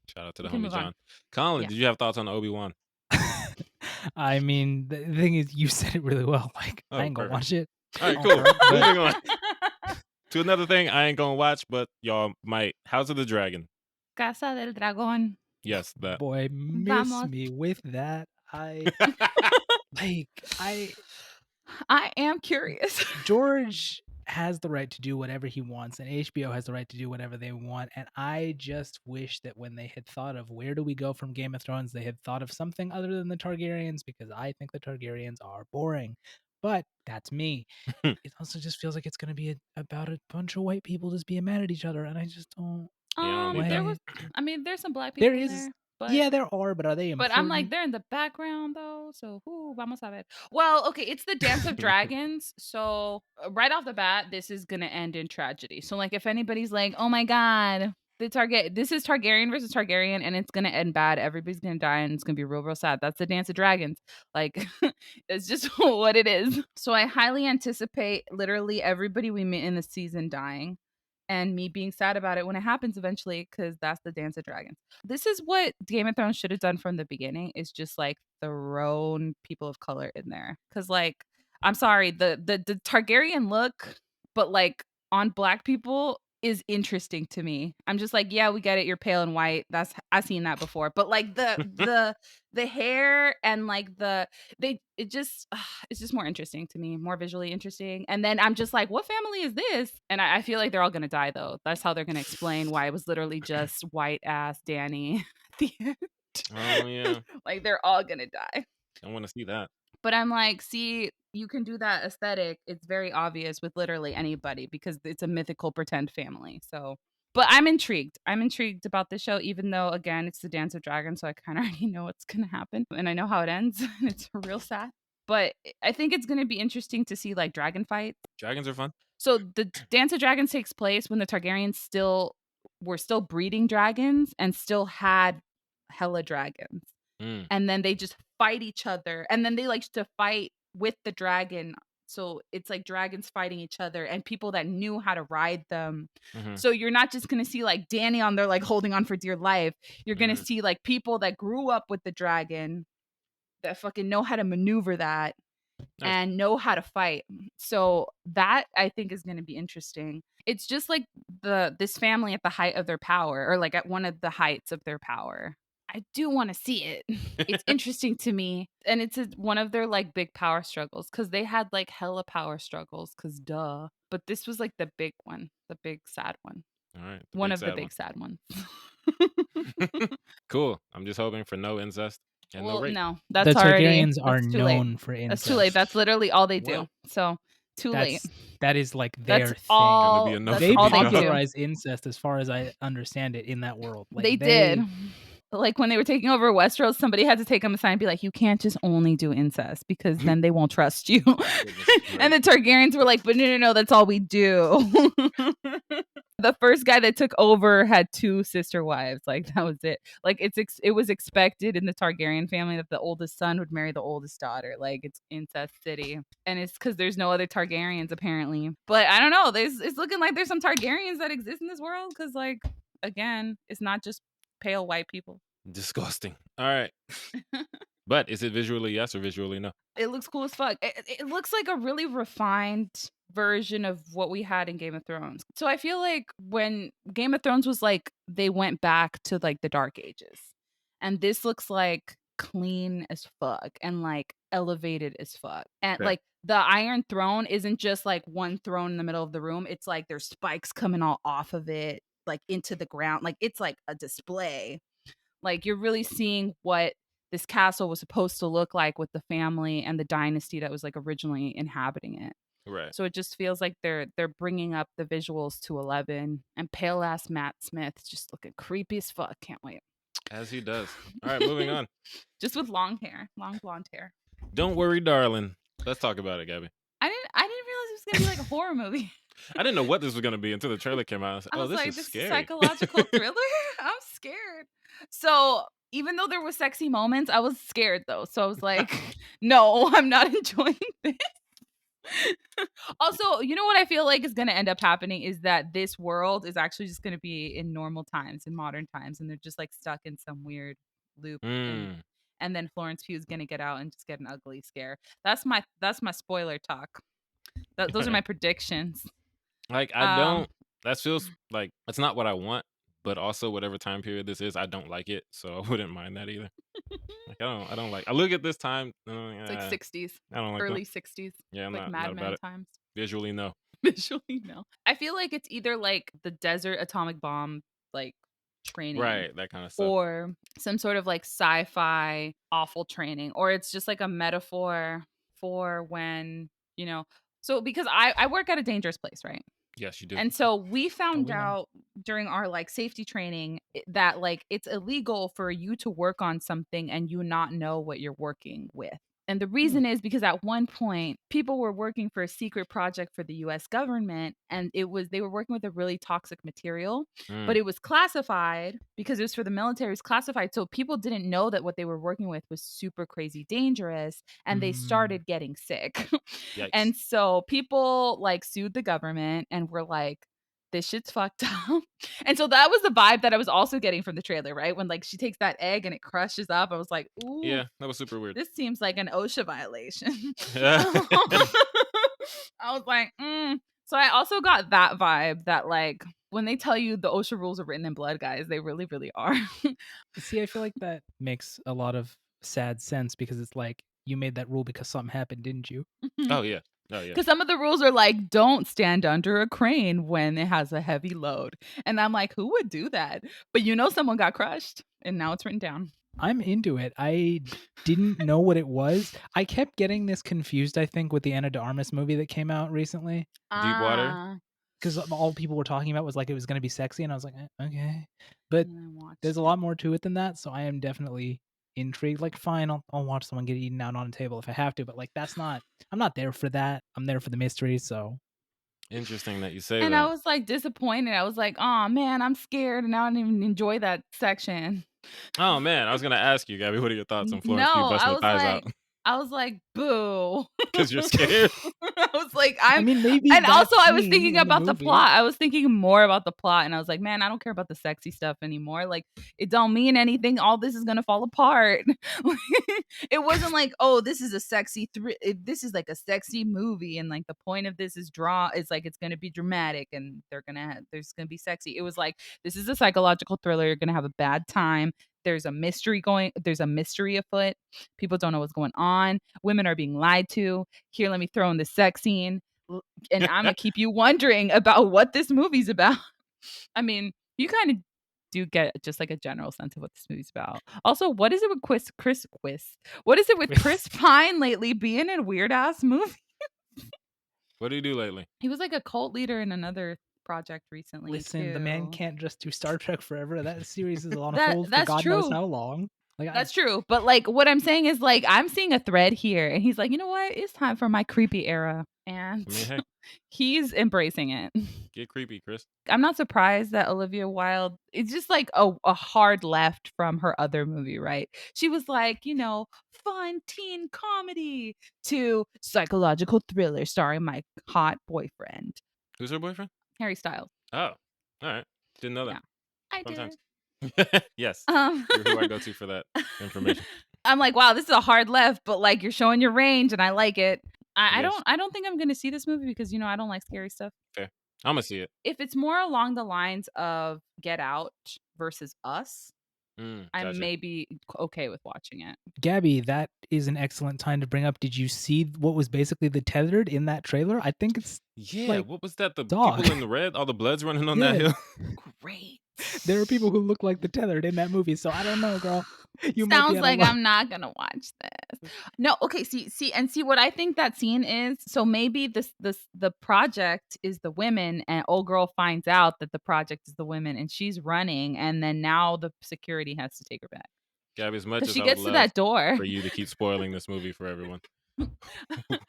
Shout out to the We can homie move on. John. Colin, Yeah. did you have thoughts on Obi-Wan? I mean, the thing is, you said it really well. Like, I ain't gonna watch it. All right, I'll cool. start, but- Moving on to another thing I ain't gonna watch, but y'all might. House of the Dragon. Casa del Dragón. Yes, that. Boy, miss Vamos. me with that. I am curious. George has the right to do whatever he wants, and HBO has the right to do whatever they want. And I just wish that when they had thought of where do we go from Game of Thrones, they had thought of something other than the Targaryens, because I think the Targaryens are boring. But that's me. It also just feels like it's going to be about a bunch of white people just being mad at each other, and I just don't. There's some black people There is. there. But, yeah, there are, but are they important? But I'm like, they're in the background though, so vamos a ver. Well, okay, it's the Dance of Dragons, so right off the bat, this is gonna end in tragedy. So like, if anybody's like, oh my god, this is Targaryen versus Targaryen, and it's gonna end bad. Everybody's gonna die, and it's gonna be real sad. That's the Dance of Dragons. Like, it's just what it is. So I highly anticipate literally everybody we meet in the season dying. And me being sad about it when it happens eventually, because that's the Dance of Dragons. This is what Game of Thrones should have done from the beginning, is just like thrown people of color in there. Because like, I'm sorry, the Targaryen look, but like on black people is interesting to me. I'm just like, yeah, we get it. You're pale and white. I've seen that before. But like the hair and like it's just more interesting to me, more visually interesting. And then I'm just like, what family is this? And I feel like they're all gonna die though. That's how they're gonna explain why it was literally just white ass Danny at the end. Oh yeah. Like they're all gonna die. I want to see that. But I'm like, see, you can do that aesthetic. It's very obvious with literally anybody because it's a mythical pretend family. So, but I'm intrigued. I'm intrigued about this show, even though, again, it's the Dance of Dragons. So I kind of already know what's going to happen. And I know how it ends. And it's real sad. But I think it's going to be interesting to see like dragon fights. Dragons are fun. So the Dance of Dragons takes place when the Targaryens were still breeding dragons and still had hella dragons. And then they just fight each other, and then they like to fight with the dragon So it's like dragons fighting each other and people that knew how to ride them. Mhm. So you're not just going to see like Danny on there like holding on for dear life. You're going to see like people that grew up with the dragon that fucking know how to maneuver that Nice. and know how to fight. So that I think is going to be interesting. It's just like this family at the height of their power, or like at one of the heights of their power. I do want to see it. It's interesting to me. And it's one of their like big power struggles, because they had like hella power struggles, because duh. But this was like the big one, the big sad one. All right. One of the big sad ones. Cool. I'm just hoping for no incest and no rape. No, that's The already Targaryens are that's too late. known for incest. That's too late. That's literally all they do. Well, So too late. That is like their That's thing. all. Gonna be enough That's They all they do. popularized incest, as far as I understand it, in that world. Like, They did. Like when they were taking over Westeros, somebody had to take them aside and be like, "You can't just only do incest, because then they won't trust you." And the Targaryens were like, "But no, that's all we do." The first guy that took over had 2 sister wives. Like that was it. Like it was expected in the Targaryen family that the oldest son would marry the oldest daughter. Like it's incest city, and it's because there's no other Targaryens apparently. But I don't know. It's looking like there's some Targaryens that exist in this world, because like again, it's not just pale white people. Disgusting. All right. But is it visually yes or visually no? It looks cool as fuck. It looks like a really refined version of what we had in Game of Thrones. So I feel like when Game of Thrones was like, they went back to like the Dark Ages, and this looks like clean as fuck and like elevated as fuck. And Okay. like the Iron Throne isn't just like one throne in the middle of the room. It's like there's spikes coming all off of it, like into the ground. Like it's like a display. Like you're really seeing what this castle was supposed to look like with the family and the dynasty that was like originally inhabiting it. Right. So it just feels like they're bringing up the visuals to 11, and pale ass Matt Smith just looking creepy as fuck. Can't wait. As he does. All right, moving on. Just with long blonde hair. Don't worry, darling. Let's talk about it, Gabby. I didn't realize it was gonna be like a horror movie. I didn't know what this was gonna be until the trailer came out. I was like, I oh, was this like, is this scary. is a psychological thriller. I'm scared. So even though there were sexy moments, I was scared though. So I was like, no, I'm not enjoying this. Also, you know what I feel like is going to end up happening is that this world is actually just going to be in normal times, in modern times, and they're just like stuck in some weird loop. And then Florence Pugh's going to get out and just get an ugly scare. That's my spoiler talk. Those are my predictions. Like I don't. That feels like it's not what I want, but also whatever time period this is, I don't like it, so I wouldn't mind that either. Like I don't like. I look at this time. It's like 60s. I don't like early them. 60s. Yeah, I'm like not Mad about Men it. times. Visually, no. Visually, no. I feel like it's either like the desert atomic bomb, like training, Right? That kind of stuff. or some sort of like sci-fi awful training, or it's just like a metaphor for when, you know. So because I work at a dangerous place, right? Yes, you do. And so we found we know. out during our like safety training that like it's illegal for you to work on something and you not know what you're working with. And the reason is because at one point people were working for a secret project for the US government, and they were working with a really toxic material, but it was classified because it was for the military. It was classified, so people didn't know that what they were working with was super crazy dangerous, and they started getting sick. And so people like sued the government and were like, this shit's fucked up. And so that was the vibe that I was also getting from the trailer, right? When like she takes that egg and it crushes up, I was like, ooh. Yeah, that was super weird. This seems like an OSHA violation. I was like, So I also got that vibe that like when they tell you the OSHA rules are written in blood, guys, they really, really are. See, I feel like that makes a lot of sad sense, because it's like, you made that rule because something happened, didn't you? Oh yeah. Because some of the rules are like, don't stand under a crane when it has a heavy load. And I'm like, who would do that? But you know, someone got crushed and now it's written down. I'm into it. I didn't know what it was. I kept getting this confused, I think, with the Ana de Armas movie that came out recently. Deepwater? Because all people were talking about was like it was going to be sexy, and I was like, okay. But there's a lot more to it than that, so I am definitely intrigued. Like, fine, I'll watch someone get eaten out on a table if I have to, but like I'm not there for that. I'm there for the mystery. So interesting that you say and that. I was like disappointed. I was like, oh man, I'm scared, and I didn't even enjoy that section. Oh man, I was gonna ask you, Gabby, what are your thoughts on Florence Pugh busting the thighs out? I was like, boo. Because you're scared. I was like, I mean, maybe and that also I was scene thinking in the about the movie- plot. I was thinking more about the plot, and I was like, man, I don't care about the sexy stuff anymore. Like, it don't mean anything. All this is gonna fall apart. It wasn't like, oh, this is a sexy this is like a sexy movie, and like the point of this is like it's gonna be dramatic, and there's gonna be sexy. It was like, this is a psychological thriller. You're gonna have a bad time. There's a mystery afoot. People don't know what's going on. Women are being lied to. Here, let me throw in the sex scene. And I'm going to keep you wondering about what this movie's about. I mean, you kind of do get just like a general sense of what this movie's about. Also, what is it with What is it with Chris Pine lately being in weird ass movie? What do you do lately? He was like a cult leader in another project recently. Listen, the man too. can't just do Star Trek forever. That series is on That- hold for that's God knows true. how long. Like, That's true. But like what I'm saying is like I'm seeing a thread here, and he's like, you know what? It's time for my creepy era. And I mean, hey, he's embracing it. get creepy, Chris. I'm not surprised that Olivia Wilde, it's just like a hard left from her other movie, right? She was like, fun teen comedy to psychological thriller starring my hot boyfriend, Who's her boyfriend? Harry Styles. Oh, all right. Didn't know that. Yeah. I Fun did. times. Yes. Um, You're who I go to for that information. I'm like, wow, this is a hard left, but like you're showing your range, and I like it. I Yes. don't think I'm gonna see this movie because I don't like scary stuff. Fair. I'm gonna see it. If it's more along the lines of Get Out versus Us, I'm Gotcha. maybe okay with watching it. Gabby, that is an excellent time to bring up. Did you see what was basically the tethered in that trailer? I think it's Yeah, like what was that? The dog. people in the red, all the blood's running on that Yeah. hill. Great. There are people who look like the tethered in that movie, so I don't know, girl. You might be Sounds out of like luck. I'm not gonna watch this. No, okay. See what I think that scene is. So maybe the project is the women, and old girl finds out that the project is the women, and she's running, and then now the security has to take her back. Gabby, as much Because as she I would gets to love that door. for you to keep spoiling this movie for everyone, Well,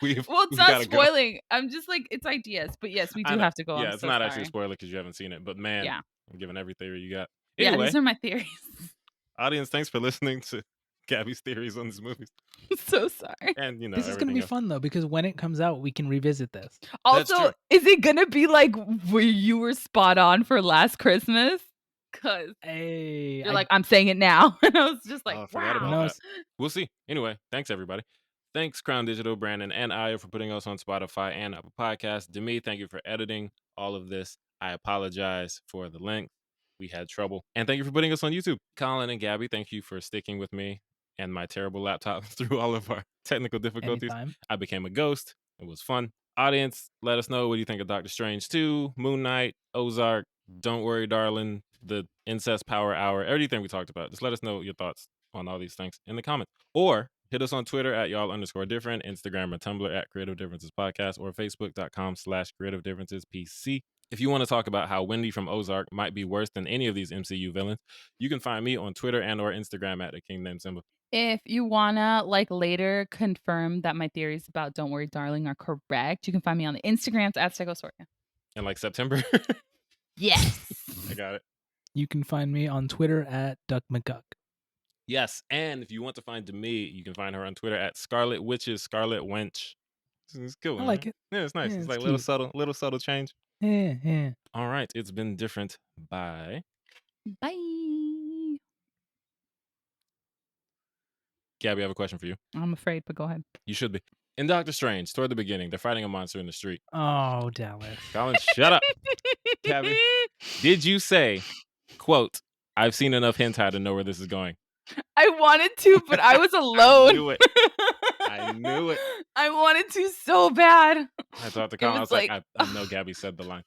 we've it's not gotta go. spoiling. I'm just like, it's ideas. But yes, we I do know. have to go. Yeah, I'm it's so not sorry. actually a spoiler because you haven't seen it, but man, Yeah. I'm giving every theory you got. Yeah, Anyway, these are my theories. audience, thanks for listening to Gabby's theories on these movies, I'm so sorry. and This is going to be else. fun though, because when it comes out, we can revisit this. That's Also, true. is it gonna be like where you were spot on for Last Christmas? Cause Hey, you're like, I'm saying it now. And I was just like, Oh, I forgot about wow. that. We'll see. Anyway, thanks everybody. Thanks Crown Digital, Brandon, and Aya for putting us on Spotify and Apple Podcasts. Demi, thank you for editing all of this. I apologize for the length. We had trouble. And thank you for putting us on YouTube. Colin and Gabby, thank you for sticking with me and my terrible laptop through all of our technical difficulties. anytime. I became a ghost. It was fun. Audience, let us know what you think of Doctor Strange 2, Moon Knight, Ozark, Don't Worry, Darling, the Incest Power Hour, everything we talked about. Just let us know your thoughts on all these things in the comments. Or hit us on Twitter at y'all_different, Instagram or Tumblr at Creative Differences Podcast, or Facebook.com/Creative Differences PC. If you want to talk about how Wendy from Ozark might be worse than any of these MCU villains, you can find me on Twitter and or Instagram at the King Named Simba. If you wanna like later confirm that my theories about Don't Worry, Darling are correct, you can find me on the Instagrams at Stegosoria. In like September. Yes. I got it. You can find me on Twitter at Duck McGuck. Yes, and if you want to find Demi, you can find her on Twitter at Scarlet Witches, Scarlet Wench. It's cool. I like it. Yeah, it's nice. Yeah, it's it's like cute. little subtle change. Yeah. All right, it's been different. Bye. Bye. Gabby, I have a question for you. I'm afraid, but go ahead. You should be. In Doctor Strange, toward the beginning, they're fighting a monster in the street. Oh, Dallas. Colin, shut up. Gabby, did you say, quote, I've seen enough hentai to know where this is going? I wanted to, but I was alone. I knew it. I knew it. I wanted to so bad. I thought to Colin, I was was like, I know Gabby said the line.